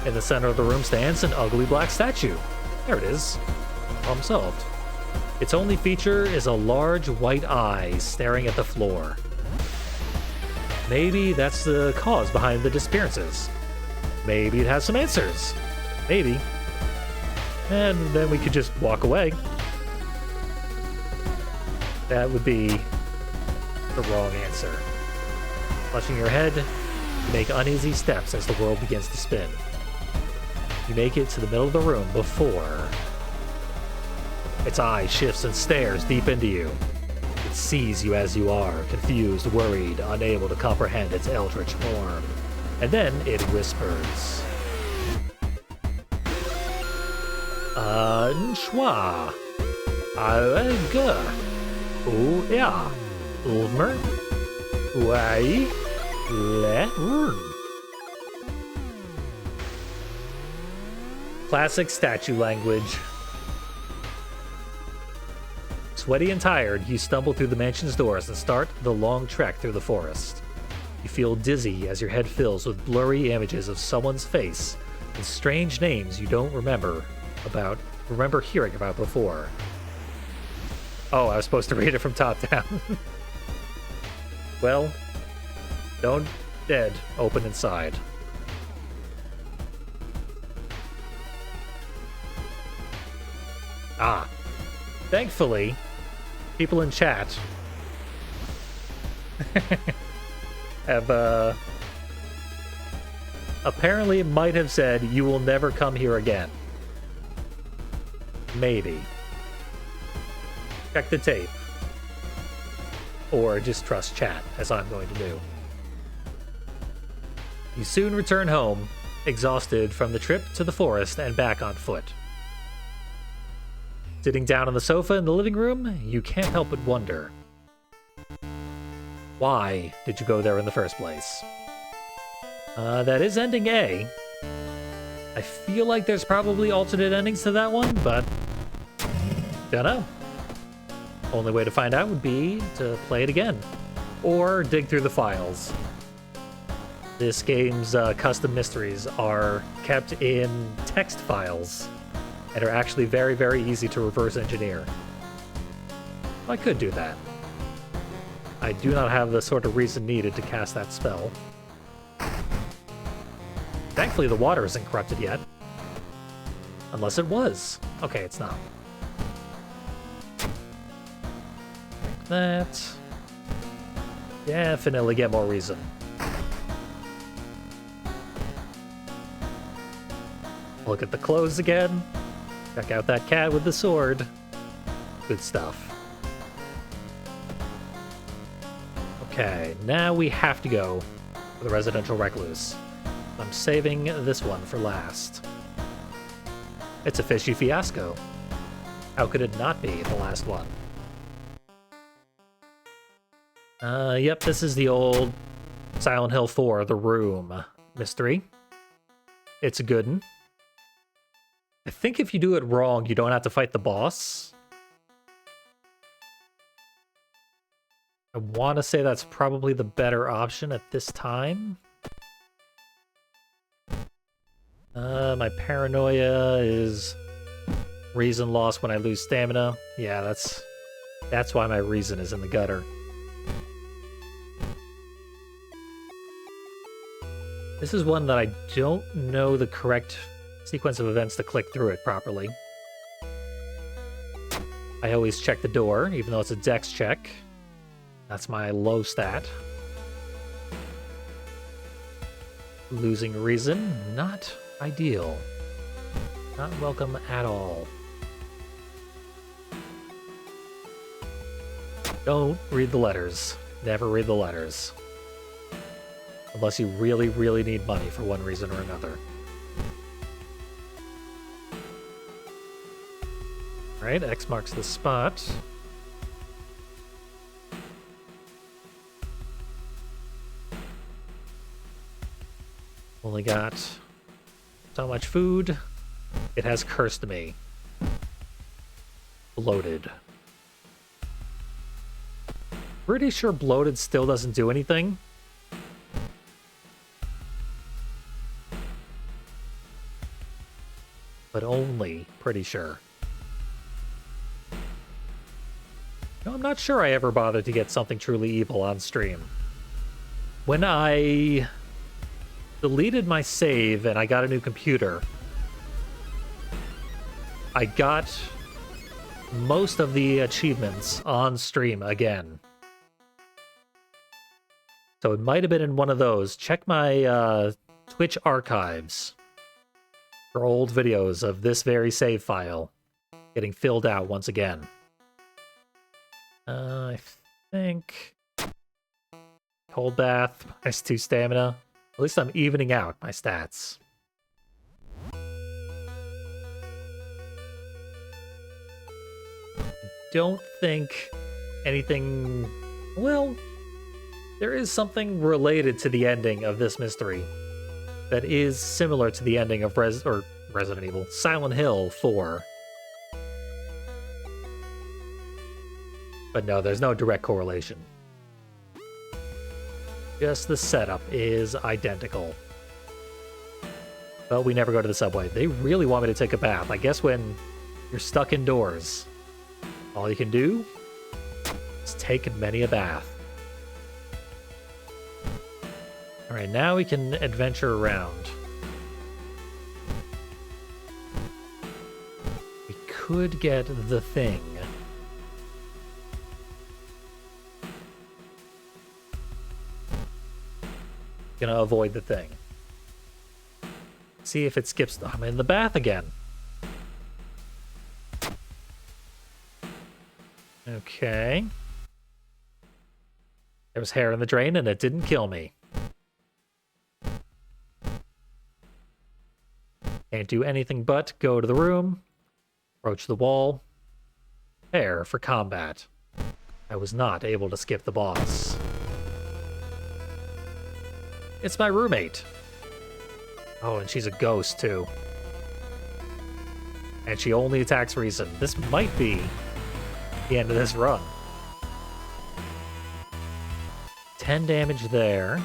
In the center of the room stands an ugly black statue. There it is. Problem solved. Its only feature is a large white eye staring at the floor. Maybe that's the cause behind the disappearances. Maybe it has some answers. Maybe. And then we could just walk away. That would be the wrong answer. Clutching your head, you make uneasy steps as the world begins to spin. You make it to the middle of the room before its eye shifts and stares deep into you. It sees you as you are, confused, worried, unable to comprehend its eldritch form. And then it whispers. Nchwa. Aega. Oya. Ulmer. Wai. Le. Classic statue language. Sweaty and tired, you stumble through the mansion's doors and start the long trek through the forest. You feel dizzy as your head fills with blurry images of someone's face and strange names you don't remember hearing about before. Oh, I was supposed to read it from top down. Well, don't dead open inside. Ah. Thankfully, people in chat have apparently might have said you will never come here again. Maybe. Check the tape. Or just trust chat, as I'm going to do. You soon return home, exhausted from the trip to the forest and back on foot. Sitting down on the sofa in the living room, you can't help but wonder. Why did you go there in the first place? That is ending A. I feel like there's probably alternate endings to that one, but don't know. Only way to find out would be to play it again, or dig through the files. This game's custom mysteries are kept in text files and are actually very, very easy to reverse engineer. I could do that. I do not have the sort of reason needed to cast that spell. Thankfully, the water isn't corrupted yet. Unless it was. Okay, it's not. That. Definitely get more reason. Look at the clothes again. Check out that cat with the sword. Good stuff. Okay, now we have to go for the residential recluse. I'm saving this one for last. It's a fishy fiasco. How could it not be the last one? Yep, this is the old Silent Hill 4, The Room mystery. It's a good one. I think if you do it wrong, you don't have to fight the boss. I want to say that's probably the better option at this time. My paranoia is reason lost when I lose stamina. Yeah, that's why my reason is in the gutter. This is one that I don't know the correct sequence of events to click through it properly. I always check the door, even though it's a dex check. That's my low stat. Losing reason, not ideal. Not welcome at all. Don't read the letters. Never read the letters. Unless you really, really need money for one reason or another. Alright, X marks the spot. Only got so much food. It has cursed me. Bloated. Pretty sure bloated still doesn't do anything. But only pretty sure. No, I'm not sure I ever bothered to get something truly evil on stream. When I deleted my save and I got a new computer, I got most of the achievements on stream again. So it might have been in one of those. Check my Twitch archives for old videos of this very save file getting filled out once again. I think cold bath, -2 stamina. At least I'm evening out my stats. Don't think anything... Well, there is something related to the ending of this mystery that is similar to the ending of Resident Evil, Silent Hill 4. But no, there's no direct correlation. Just the setup is identical. But we never go to the subway. They really want me to take a bath. I guess when you're stuck indoors, all you can do is take many a bath. Alright, now we can adventure around. We could get the thing. Gonna avoid the thing. See if it skips. I'm in the bath again. Okay. There was hair in the drain and it didn't kill me. Can't do anything but go to the room, approach the wall, prepare for combat. I was not able to skip the boss. It's my roommate. Oh, and she's a ghost, too. And she only attacks reason. This might be the end of this run. 10 damage there.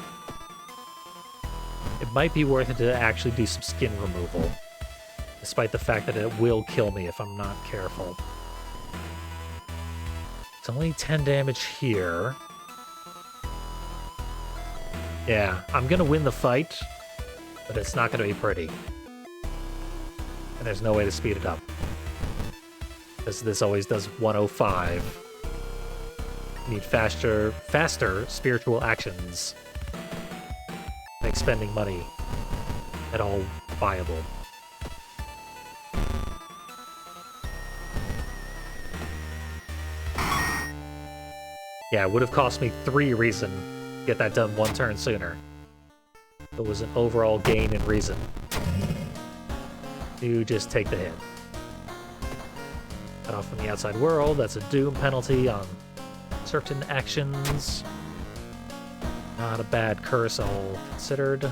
It might be worth it to actually do some skin removal, despite the fact that it will kill me if I'm not careful. It's only 10 damage here. Yeah, I'm gonna win the fight, but it's not gonna be pretty. And there's no way to speed it up, because this always does 105. You need faster spiritual actions. Make spending money at all viable. Yeah, it would have cost me 3 reason to get that done 1 turn sooner. It was an overall gain in reason. You just take the hit. Cut off from the outside world, that's a doom penalty on certain actions. Not a bad curse, all considered.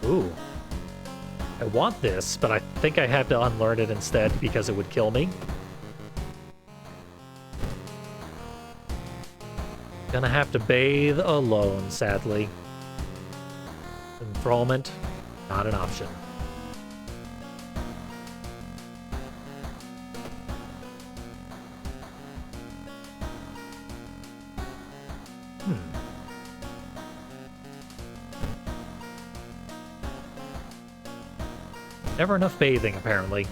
Ooh. I want this, but I think I have to unlearn it instead because it would kill me. Gonna have to bathe alone, sadly. Enthrallment, not an option. Never enough bathing, apparently.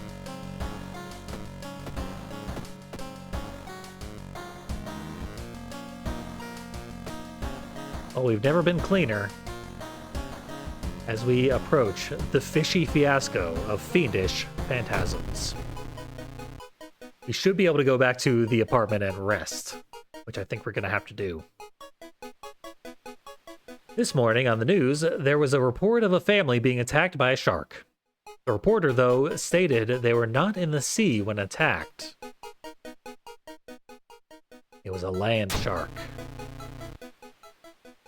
Oh, we've never been cleaner. As we approach the Fishy Fiasco of Fiendish Fantasms. We should be able to go back to the apartment and rest, which I think we're going to have to do. This morning on the news, there was a report of a family being attacked by a shark. The reporter, though, stated they were not in the sea when attacked. It was a land shark.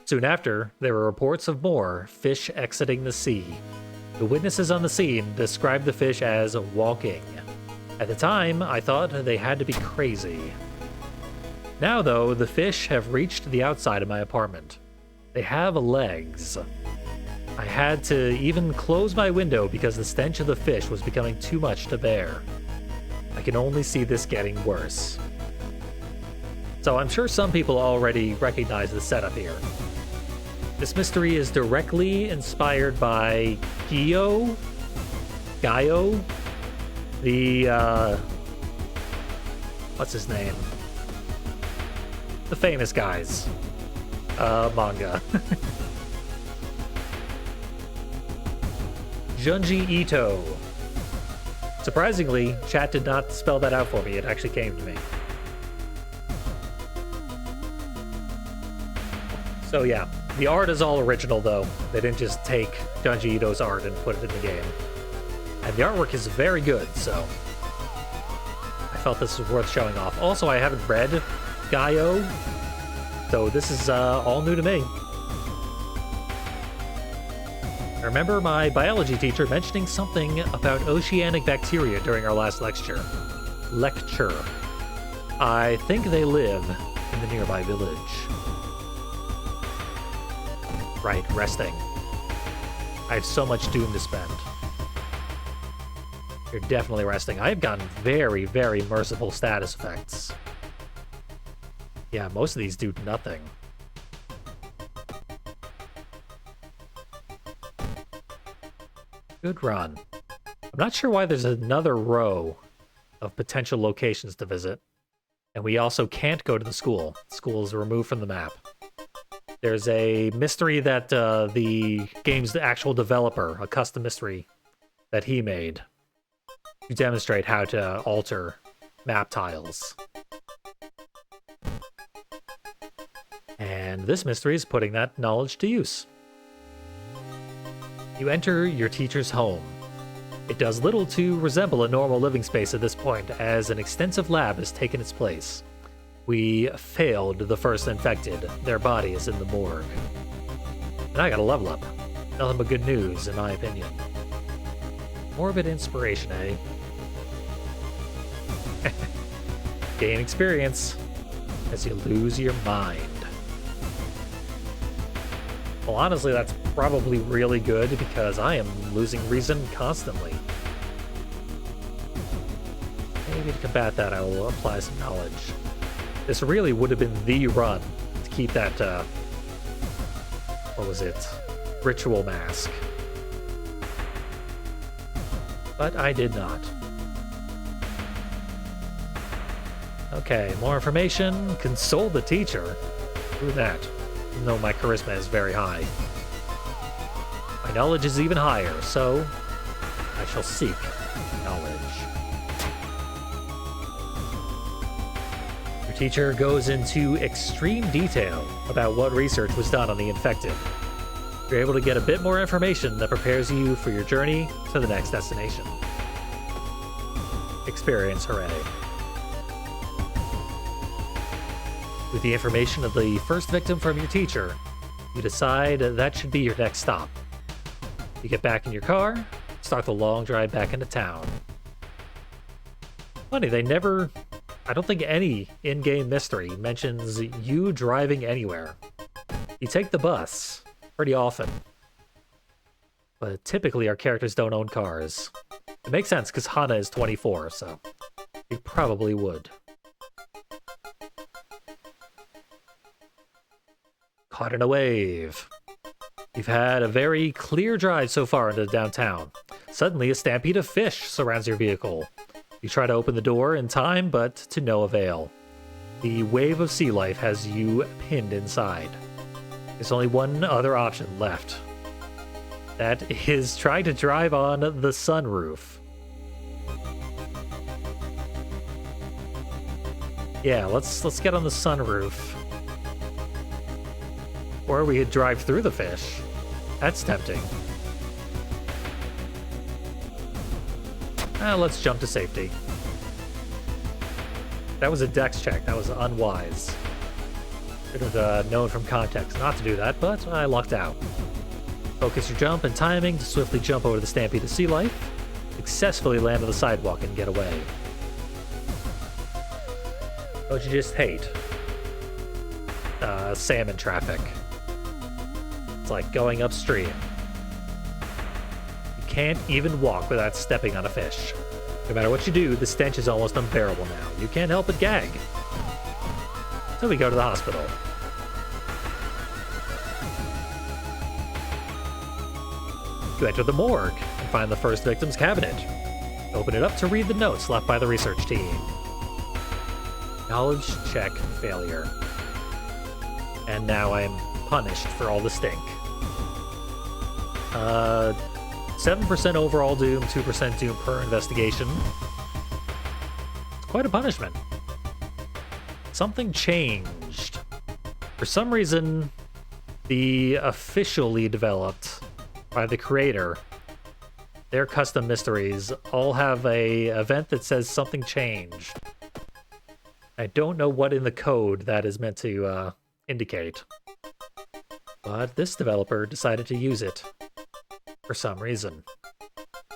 Soon after, there were reports of more fish exiting the sea. The witnesses on the scene described the fish as walking. At the time, I thought they had to be crazy. Now, though, the fish have reached the outside of my apartment. They have legs. I had to even close my window because the stench of the fish was becoming too much to bear. I can only see this getting worse. So I'm sure some people already recognize the setup here. This mystery is directly inspired by Gaio, the, what's his name? The famous guys. Manga. Junji Ito. Surprisingly, chat did not spell that out for me. It actually came to me. So yeah, the art is all original though. They didn't just take Junji Ito's art and put it in the game. And the artwork is very good, so I felt this was worth showing off. Also, I haven't read Gaio, so this is all new to me. I remember my biology teacher mentioning something about oceanic bacteria during our last lecture. I think they live in the nearby village. Right, resting. I have so much doom to spend. You're definitely resting. I've gotten very, very merciful status effects. Yeah, most of these do nothing. Good run. I'm not sure why there's another row of potential locations to visit. And we also can't go to the school. The school is removed from the map. There's a mystery that the game's actual developer, a custom mystery that he made to demonstrate how to alter map tiles. And this mystery is putting that knowledge to use. You enter your teacher's home. It does little to resemble a normal living space at this point, as an extensive lab has taken its place. We failed the first infected. Their body is in the morgue. And I got a level up. Nothing but good news, in my opinion. Morbid inspiration, eh? Gain experience as you lose your mind. Well, honestly, that's probably really good because I am losing reason constantly. Maybe to combat that, I will apply some knowledge. This really would have been the run to keep that, what was it? Ritual mask. But I did not. Okay, more information. Console the teacher. Who that? Even though my charisma is very high. My knowledge is even higher, so I shall seek knowledge. Your teacher goes into extreme detail about what research was done on the infected. You're able to get a bit more information that prepares you for your journey to the next destination. Experience, hooray. With the information of the first victim from your teacher, you decide that should be your next stop. You get back in your car, start the long drive back into town. Funny, they never... I don't think any in-game mystery mentions you driving anywhere. You take the bus pretty often. But typically our characters don't own cars. It makes sense because Hana is 24, so you probably would. Caught in a wave. You've had a very clear drive so far into downtown. Suddenly, a stampede of fish surrounds your vehicle. You try to open the door in time, but to no avail. The wave of sea life has you pinned inside. There's only one other option left. That is trying to drive on the sunroof. Yeah, let's get on the sunroof. Or we could drive through the fish. That's tempting. Let's jump to safety. That was a dex check. That was unwise. Should have known from context not to do that, but I lucked out. Focus your jump and timing to swiftly jump over the stampede of sea life, successfully land on the sidewalk and get away. Don't you just hate salmon traffic? It's like going upstream. You can't even walk without stepping on a fish. No matter what you do, the stench is almost unbearable now. You can't help but gag. So we go to the hospital. You enter the morgue and find the first victim's cabinet. Open it up to read the notes left by the research team. Knowledge check failure. And now I'm punished for all the stink. 7% overall doom, 2% doom per investigation. It's quite a punishment. Something changed. For some reason, the officially developed by the creator, their custom mysteries all have a event that says something changed. I don't know what in the code that is meant to indicate. But this developer decided to use it for some reason.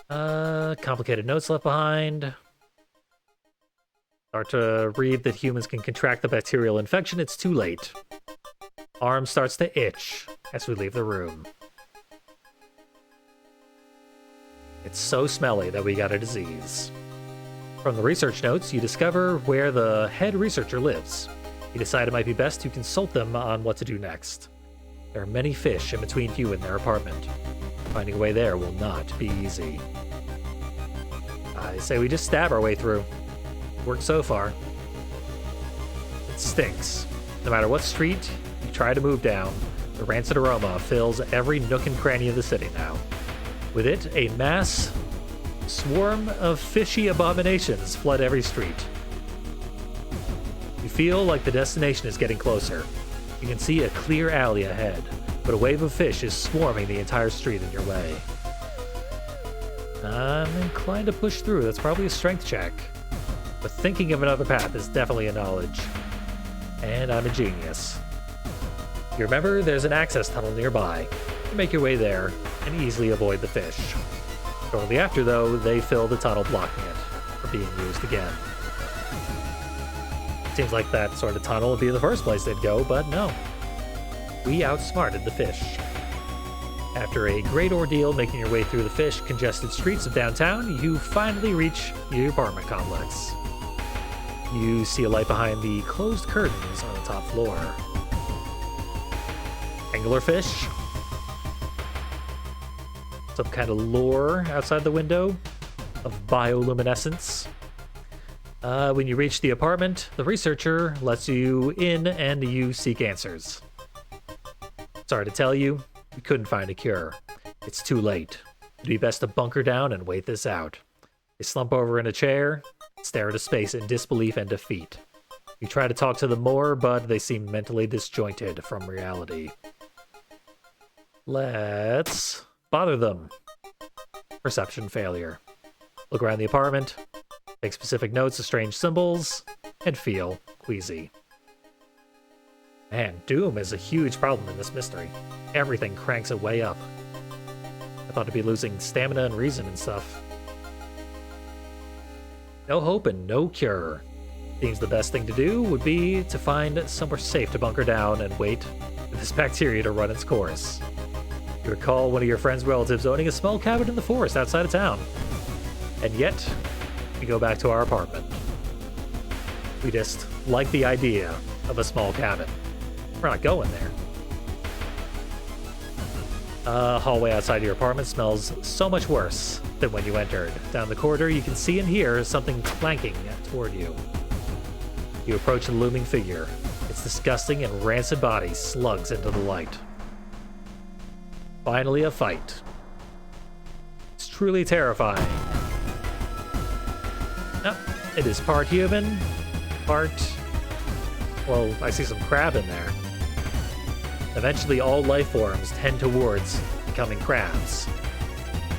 Complicated notes left behind. Start to read that humans can contract the bacterial infection. It's too late. Arm starts to itch as we leave the room. It's so smelly that we got a disease. From the research notes, you discover where the head researcher lives. You decide it might be best to consult them on what to do next. There are many fish in between you and their apartment. Finding a way there will not be easy. I say we just stab our way through. Worked so far. It stinks. No matter what street you try to move down, the rancid aroma fills every nook and cranny of the city now. With it, a mass swarm of fishy abominations flood every street. You feel like the destination is getting closer. You can see a clear alley ahead, but a wave of fish is swarming the entire street in your way. I'm inclined to push through. That's probably a strength check. But thinking of another path is definitely a knowledge. And I'm a genius. You remember there's an access tunnel nearby. You make your way there and easily avoid the fish. Shortly after, though, they fill the tunnel, blocking it from being used again. Seems like that sort of tunnel would be the first place they'd go, but no. We outsmarted the fish. After a great ordeal making your way through the fish-congested streets of downtown, you finally reach your apartment complex. You see a light behind the closed curtains on the top floor. Anglerfish. Some kind of lure outside the window of bioluminescence. When you reach the apartment, the researcher lets you in and you seek answers. Sorry to tell you, we couldn't find a cure. It's too late. It'd be best to bunker down and wait this out. They slump over in a chair, stare into space in disbelief and defeat. You try to talk to them more, but they seem mentally disjointed from reality. Let's bother them. Perception failure. Look around the apartment, make specific notes of strange symbols, and feel queasy. Man, doom is a huge problem in this mystery. Everything cranks it way up. I thought I'd be losing stamina and reason and stuff. No hope and no cure. Seems the best thing to do would be to find somewhere safe to bunker down and wait for this bacteria to run its course. You recall one of your friend's relatives owning a small cabin in the forest outside of town. And yet, we go back to our apartment. We just like the idea of a small cabin. We're not going there. Hallway outside your apartment smells so much worse than when you entered. Down the corridor, you can see and hear something clanking toward you. You approach the looming figure. Its disgusting and rancid body slugs into the light. Finally, a fight. It's truly terrifying. No, it is part human, part... Well, I see some crab in there. Eventually, all life forms tend towards becoming crabs.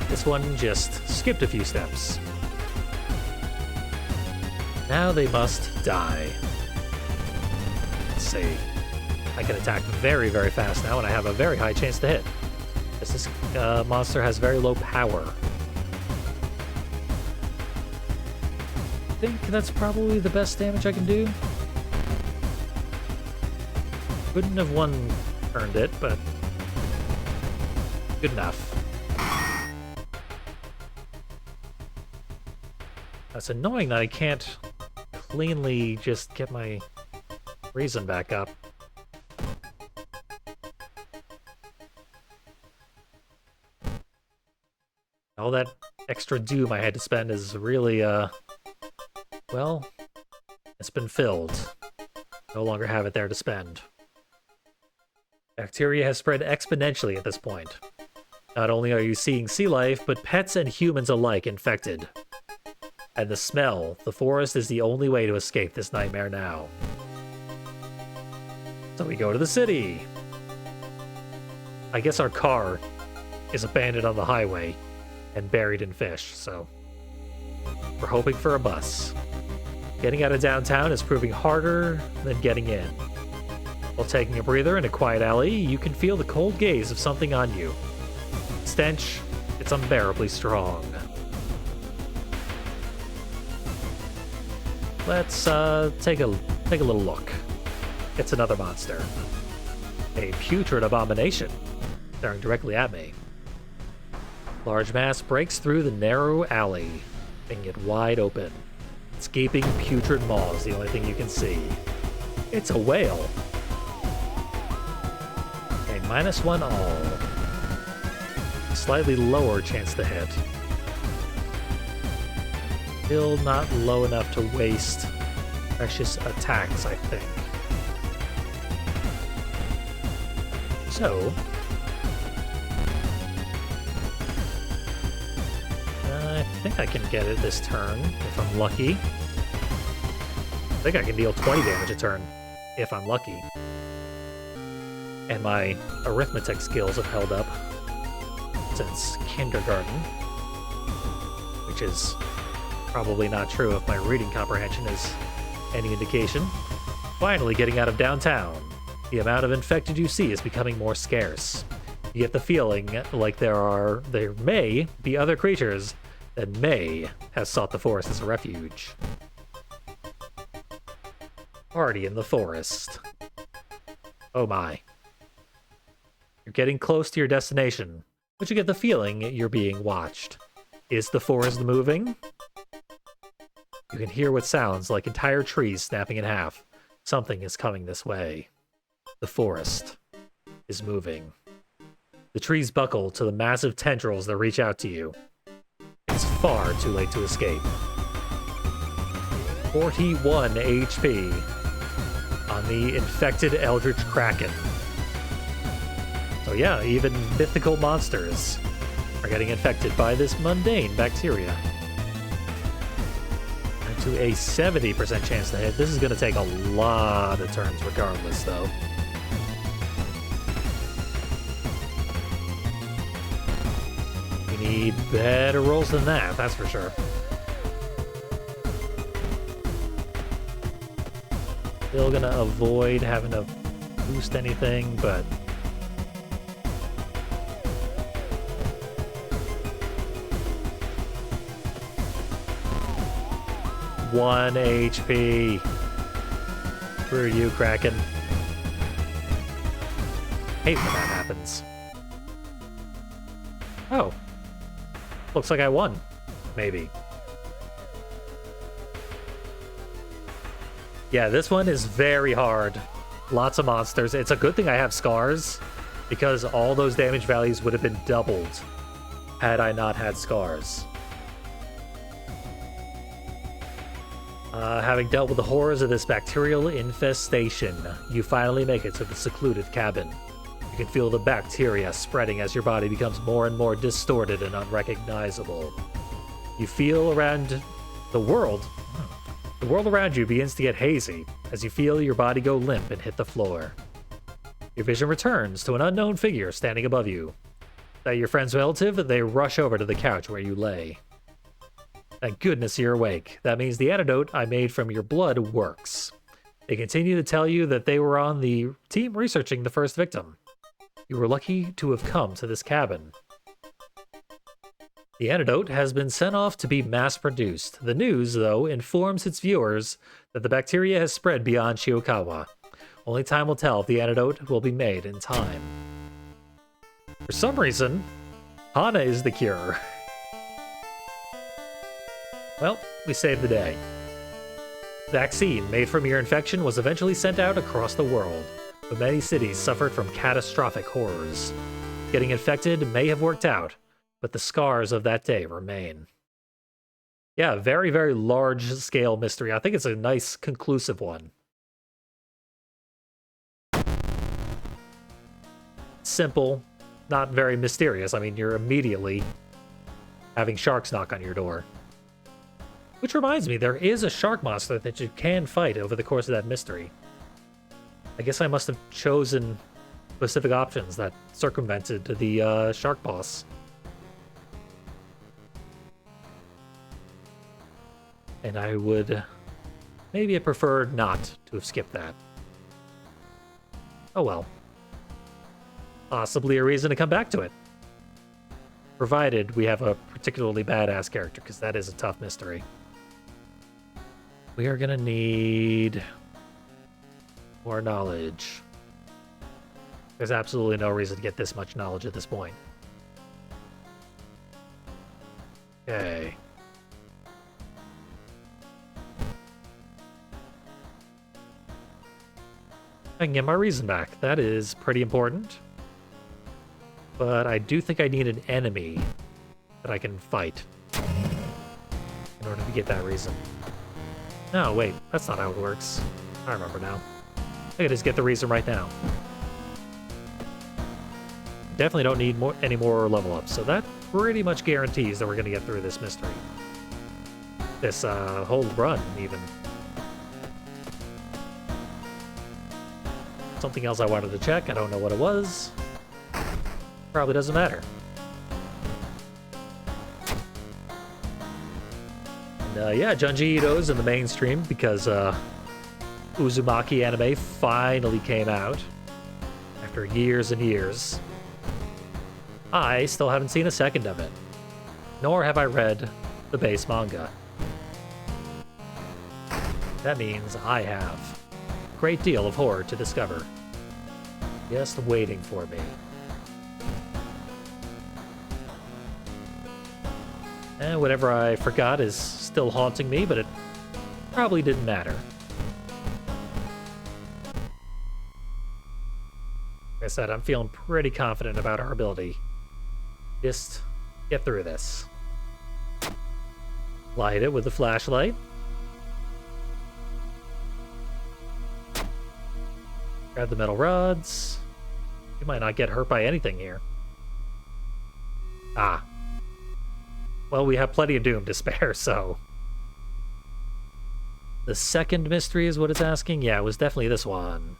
This one just skipped a few steps. Now they must die. Let's see. I can attack very, very fast now, and I have a very high chance to hit. This monster has very low power. I think that's probably the best damage I can do. Couldn't have one-turned it, but good enough. That's annoying that I can't cleanly just get my reason back up. All that extra doom I had to spend is really, well, it's been filled. No longer have it there to spend. Bacteria has spread exponentially at this point. Not only are you seeing sea life, but pets and humans alike infected. And the smell, the forest is the only way to escape this nightmare now. So we go to the city. I guess our car is abandoned on the highway and buried in fish, so we're hoping for a bus. Getting out of downtown is proving harder than getting in. While taking a breather in a quiet alley, you can feel the cold gaze of something on you. Stench, it's unbearably strong. Let's take a little look. It's another monster. A putrid abomination, staring directly at me. Large mass breaks through the narrow alley, making it wide open. Its gaping putrid maw is the only thing you can see. It's a whale. A -1 all. Slightly lower chance to hit. Still not low enough to waste precious attacks, I think. So, I think I can get it this turn, if I'm lucky. I think I can deal 20 damage a turn, if I'm lucky. And my arithmetic skills have held up since kindergarten, which is probably not true if my reading comprehension is any indication. Finally getting out of downtown. The amount of infected you see is becoming more scarce. You get the feeling like there may be other creatures that may have sought the forest as a refuge. Party in the forest. Oh my. You're getting close to your destination, but you get the feeling you're being watched. Is the forest moving? You can hear what sounds like entire trees snapping in half. Something is coming this way. The forest is moving. The trees buckle to the massive tendrils that reach out to you. It's far too late to escape. 41 HP on the infected Eldritch Kraken. So yeah, even mythical monsters are getting infected by this mundane bacteria. And to a 70% chance to hit. This is going to take a lot of turns regardless, though. We need better rolls than that, that's for sure. Still going to avoid having to boost anything, but... One HP. Screw you, Kraken. Hate when that happens. Oh. Looks like I won. Maybe. Yeah, this one is very hard. Lots of monsters. It's a good thing I have scars, because all those damage values would have been doubled had I not had scars. Having dealt with the horrors of this bacterial infestation, you finally make it to the secluded cabin. You can feel the bacteria spreading as your body becomes more and more distorted and unrecognizable. You feel around the world. The world around you begins to get hazy as you feel your body go limp and hit the floor. Your vision returns to an unknown figure standing above you. Is that your friend's relative? They rush over to the couch where you lay. Thank goodness you're awake. That means the antidote I made from your blood works. They continue to tell you that they were on the team researching the first victim. You were lucky to have come to this cabin. The antidote has been sent off to be mass-produced. The news, though, informs its viewers that the bacteria has spread beyond Shiokawa. Only time will tell if the antidote will be made in time. For some reason, Hana is the cure. Well, we saved the day. Vaccine made from ear infection was eventually sent out across the world, but many cities suffered from catastrophic horrors. Getting infected may have worked out, but the scars of that day remain. Yeah, very, very large-scale mystery. I think it's a nice, conclusive one. Simple, not very mysterious. I mean, you're immediately having sharks knock on your door. Which reminds me, there is a shark monster that you can fight over the course of that mystery. I guess I must have chosen specific options that circumvented the shark boss. And I would maybe have preferred not to have skipped that. Oh well. Possibly a reason to come back to it. Provided we have a particularly badass character, because that is a tough mystery. We are gonna need more knowledge. There's absolutely no reason to get this much knowledge at this point. Okay. I can get my reason back. That is pretty important. But I do think I need an enemy that I can fight in order to get that reason. No, wait, that's not how it works. I remember now. I can just get the reason right now. Definitely don't need any more level ups, so that pretty much guarantees that we're going to get through this mystery. This whole run, even. Something else I wanted to check, I don't know what it was. Probably doesn't matter. And yeah, Junji Ito's in the mainstream because Uzumaki anime finally came out after years and years. I still haven't seen a second of it, nor have I read the base manga. That means I have a great deal of horror to discover, just waiting for me. And whatever I forgot is still haunting me, but it probably didn't matter. Like I said, I'm feeling pretty confident about our ability. Just get through this. Light it with the flashlight. Grab the metal rods. You might not get hurt by anything here. Ah. Well, we have plenty of doom to spare, so... The second mystery is what it's asking? Yeah, it was definitely this one.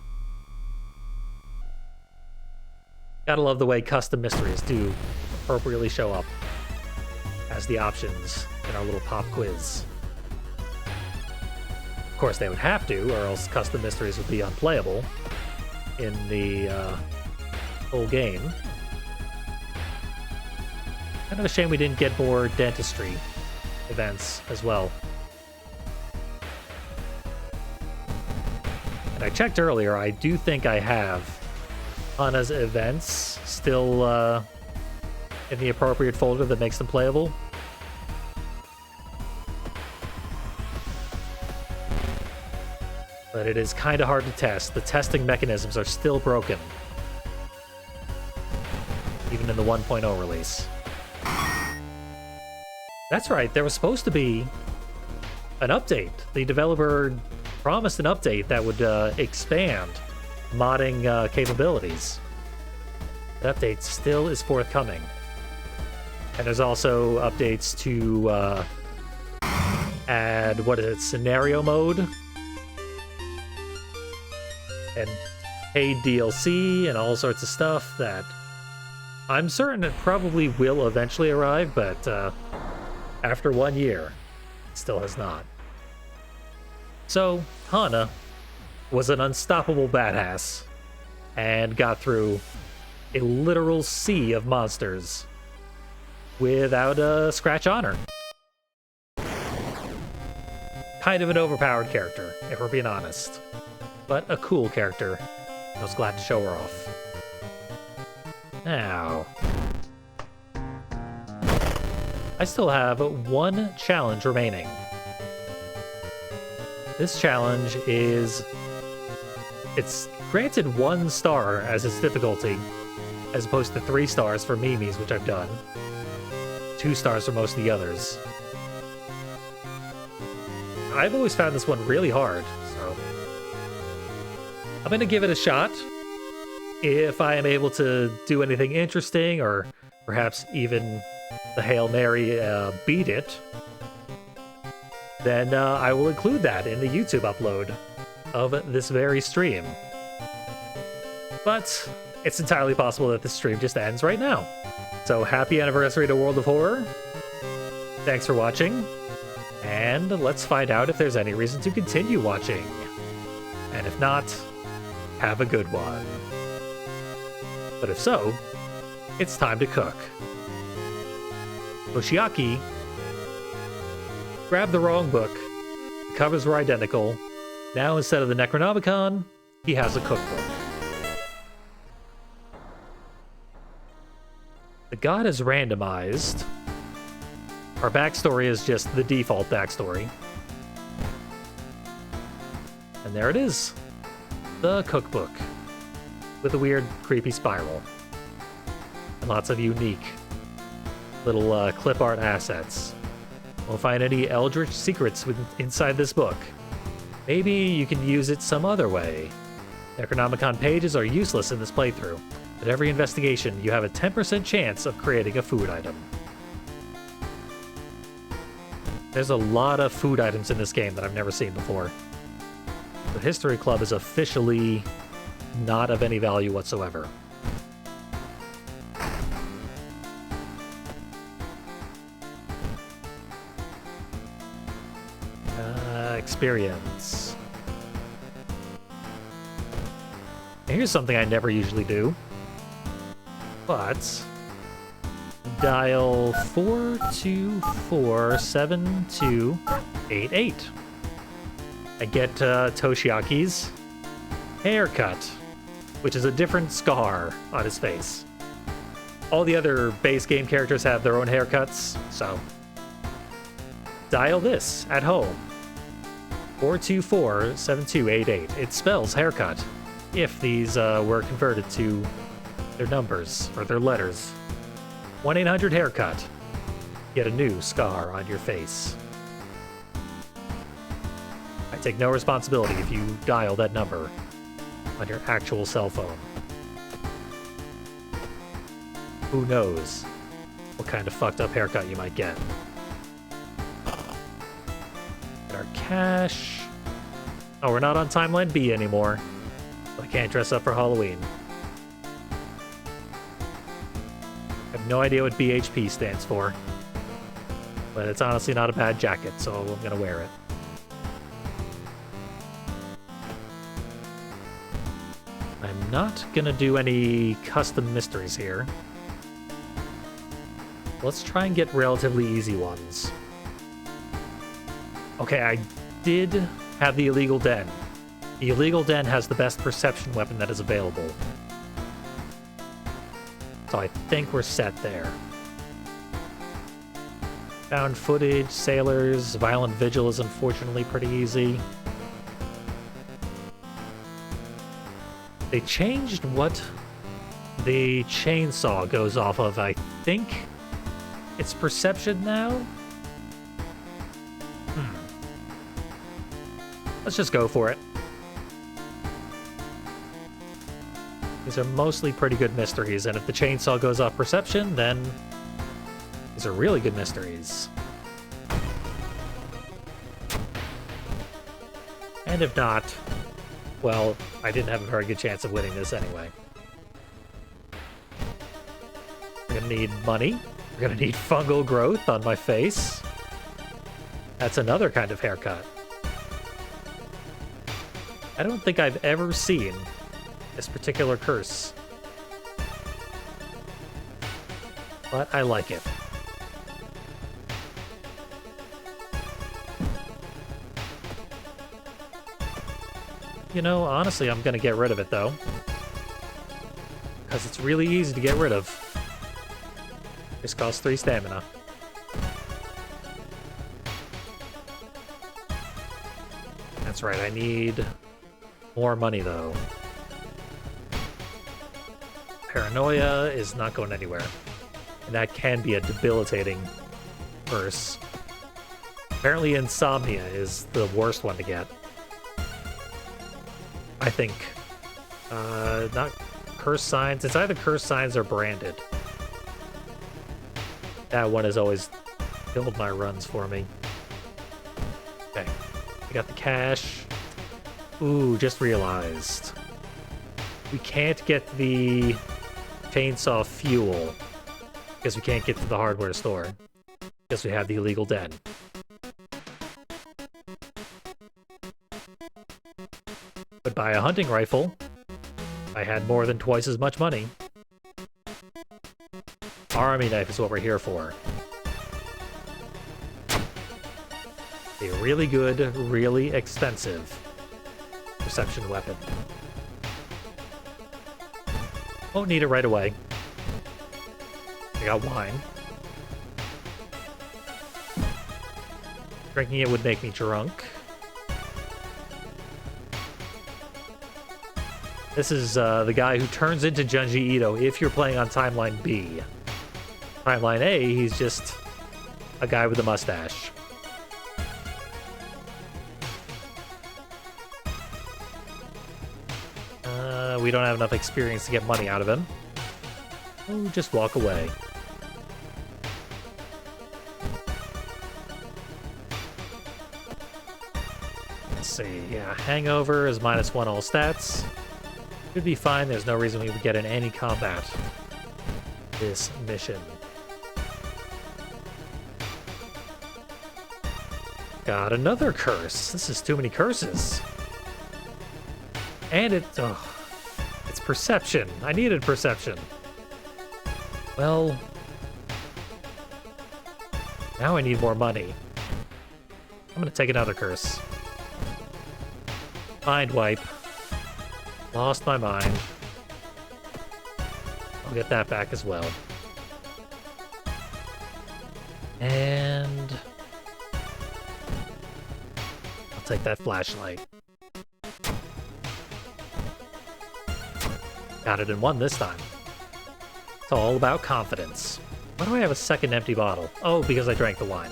Gotta love the way custom mysteries do appropriately show up as the options in our little pop quiz. Of course, they would have to, or else custom mysteries would be unplayable in the whole game. Kind of a shame we didn't get more dentistry events as well. And I checked earlier, I do think I have Hana's events still in the appropriate folder that makes them playable. But it is kind of hard to test. The testing mechanisms are still broken, even in the 1.0 release. That's right, there was supposed to be an update. The developer promised an update that would expand modding capabilities. That update still is forthcoming. And there's also updates to add, what is it, scenario mode? And paid DLC and all sorts of stuff that I'm certain it probably will eventually arrive, but after 1 year, it still has not. So, Hana, was an unstoppable badass and got through a literal sea of monsters without a scratch on her. Kind of an overpowered character, if we're being honest, but a cool character. I was glad to show her off. Now, I still have one challenge remaining. This challenge is... it's granted 1 star as its difficulty, as opposed to 3 stars for Mimi's, which I've done. 2 stars for most of the others. I've always found this one really hard, so... I'm gonna give it a shot. If I am able to do anything interesting, or perhaps even the Hail Mary beat it, then I will include that in the YouTube upload of this very stream. But it's entirely possible that this stream just ends right now. So happy anniversary to World of Horror. Thanks for watching. And let's find out if there's any reason to continue watching. And if not, have a good one. But if so, it's time to cook. Toshiaki grabbed the wrong book. The covers were identical. Now instead of the Necronomicon, he has a cookbook. The god is randomized. Our backstory is just the default backstory. And there it is. The cookbook. With a weird, creepy spiral. And lots of unique little clip art assets. Won't find any eldritch secrets inside this book. Maybe you can use it some other way. Necronomicon pages are useless in this playthrough. At every investigation, you have a 10% chance of creating a food item. There's a lot of food items in this game that I've never seen before. The History Club is officially not of any value whatsoever. Experience. Here's something I never usually do. But dial 4247288. I get Toshiaki's haircut, which is a different scar on his face. All the other base game characters have their own haircuts, so dial this at home. 4247288. It spells haircut if these were converted to their numbers or their letters. 1-800-HAIRCUT. Get a new scar on your face. I take no responsibility if you dial that number on your actual cell phone. Who knows what kind of fucked up haircut you might get. Get our cash. Oh, we're not on Timeline B anymore. So I can't dress up for Halloween. I have no idea what BHP stands for. But it's honestly not a bad jacket, so I'm gonna wear it. I'm not gonna do any custom mysteries here. Let's try and get relatively easy ones. Okay, I did have the Illegal Den. The Illegal Den has the best perception weapon that is available. So I think we're set there. Found footage, sailors, violent vigil is unfortunately pretty easy. They changed what the chainsaw goes off of. I think it's perception now? Let's just go for it. These are mostly pretty good mysteries, and if the chainsaw goes off perception, then these are really good mysteries. And if not, well, I didn't have a very good chance of winning this anyway. We're gonna need money. We're gonna need fungal growth on my face. That's another kind of haircut. I don't think I've ever seen this particular curse, but I like it. You know, honestly, I'm gonna get rid of it, though. Because it's really easy to get rid of. This costs 3 stamina. That's right, I need more money, though. Paranoia is not going anywhere. And that can be a debilitating curse. Apparently insomnia is the worst one to get. I think. Not curse signs. It's either curse signs or branded. That one has always killed my runs for me. Okay. We got the cash. Ooh, just realized. We can't get the chainsaw fuel because we can't get to the hardware store. Because we have the illegal den. But buy a hunting rifle. I had more than twice as much money. Army knife is what we're here for. A really good, really expensive perception weapon. Won't need it right away. I got wine. Drinking it would make me drunk. This is the guy who turns into Junji Ito if you're playing on Timeline B. Timeline A, he's just a guy with a mustache. We don't have enough experience to get money out of him. Oh, just walk away. Let's see, yeah, Hangover is -1 all stats. Should be fine, there's no reason we would get in any combat this mission. Got another curse. This is too many curses. And it's perception. I needed perception. Well, now I need more money. I'm gonna take another curse. Mind wipe. Lost my mind. I'll get that back as well. And I'll take that flashlight. Got it in one this time. It's all about confidence. Why do I have a second empty bottle? Oh, because I drank the wine.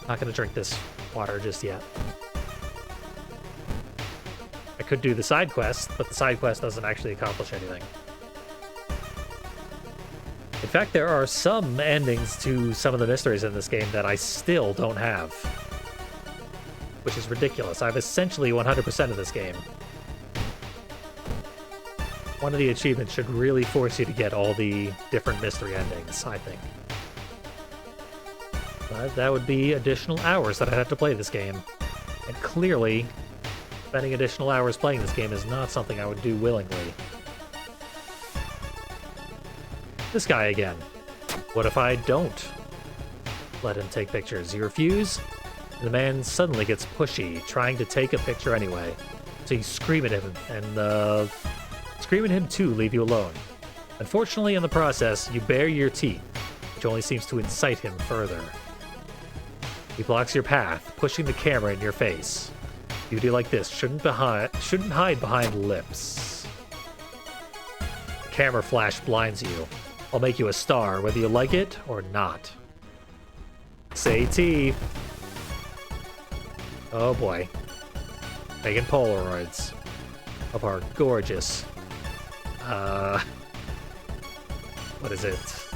Not gonna drink this water just yet. I could do the side quest, but the side quest doesn't actually accomplish anything. In fact, there are some endings to some of the mysteries in this game that I still don't have. Which is ridiculous. I've essentially 100% of this game. One of the achievements should really force you to get all the different mystery endings, I think. But that would be additional hours that I'd have to play this game. And clearly, spending additional hours playing this game is not something I would do willingly. This guy again. What if I don't let him take pictures? You refuse? And the man suddenly gets pushy, trying to take a picture anyway. So you scream at him, and scream at him too, leave you alone. Unfortunately, in the process, you bare your teeth, which only seems to incite him further. He blocks your path, pushing the camera in your face. Beauty like this shouldn't hide behind lips. The camera flash blinds you. I'll make you a star, whether you like it or not. Say T. Oh boy. Making Polaroids of our gorgeous what is it?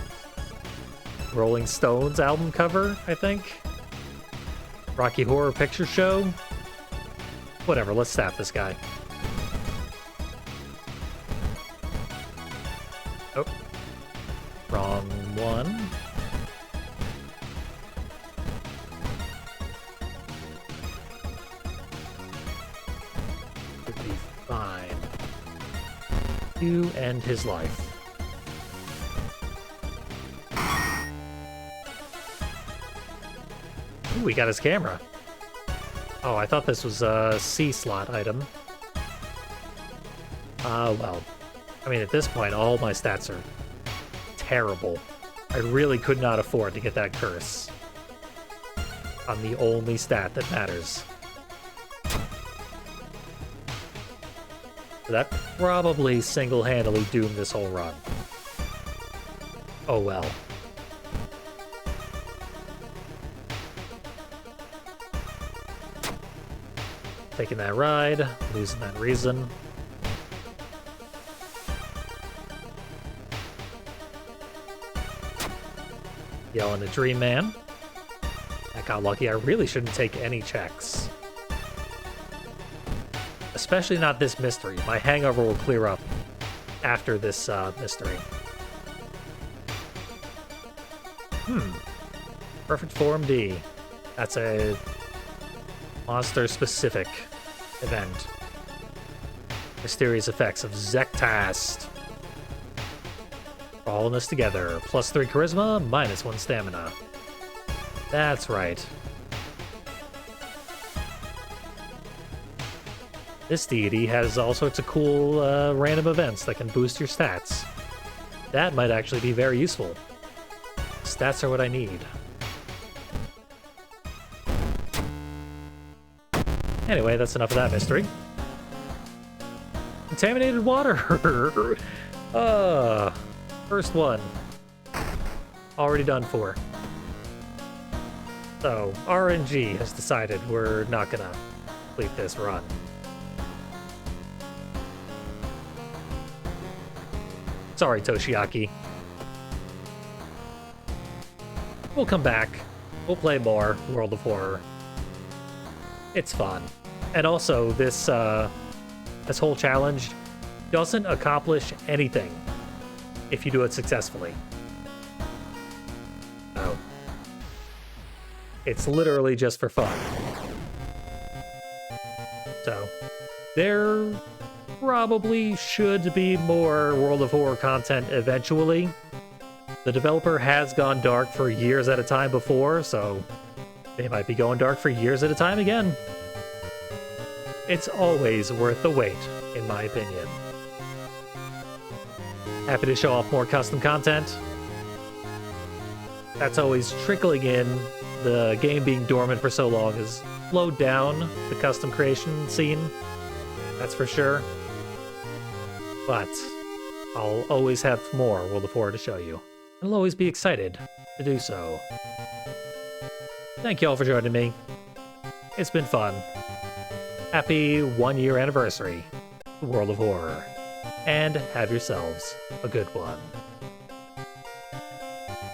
Rolling Stones album cover, I think? Rocky Horror Picture Show? Whatever, let's stab this guy. Oh. Wrong one. Fine. You end his life. Ooh, we got his camera. Oh, I thought this was a C slot item. Well. I mean, at this point, all my stats are terrible. I really could not afford to get that curse on the only stat that matters. That probably single-handedly doomed this whole run. Oh well. Taking that ride, losing that reason. Yelling at Dream Man. I got lucky. I really shouldn't take any checks. Especially not this mystery. My hangover will clear up after this mystery. Perfect Form D. That's a monster-specific event. Mysterious effects of Zektast. All in this together. +3 charisma, -1 stamina. That's right. This deity has all sorts of cool random events that can boost your stats. That might actually be very useful. Stats are what I need. Anyway, that's enough of that mystery. Contaminated water! First one. Already done for. So, RNG has decided we're not gonna complete this run. Sorry, Toshiaki. We'll come back. We'll play more World of Horror. It's fun. And also, this whole challenge doesn't accomplish anything if you do it successfully. No. It's literally just for fun. So, there probably should be more World of Horror content eventually. The developer has gone dark for years at a time before, so they might be going dark for years at a time again. It's always worth the wait, in my opinion. Happy to show off more custom content. That's always trickling in. The game being dormant for so long has slowed down the custom creation scene. That's for sure. But I'll always have more World of Horror to show you. I'll always be excited to do so. Thank you all for joining me. It's been fun. Happy 1-year anniversary to World of Horror. And have yourselves a good one.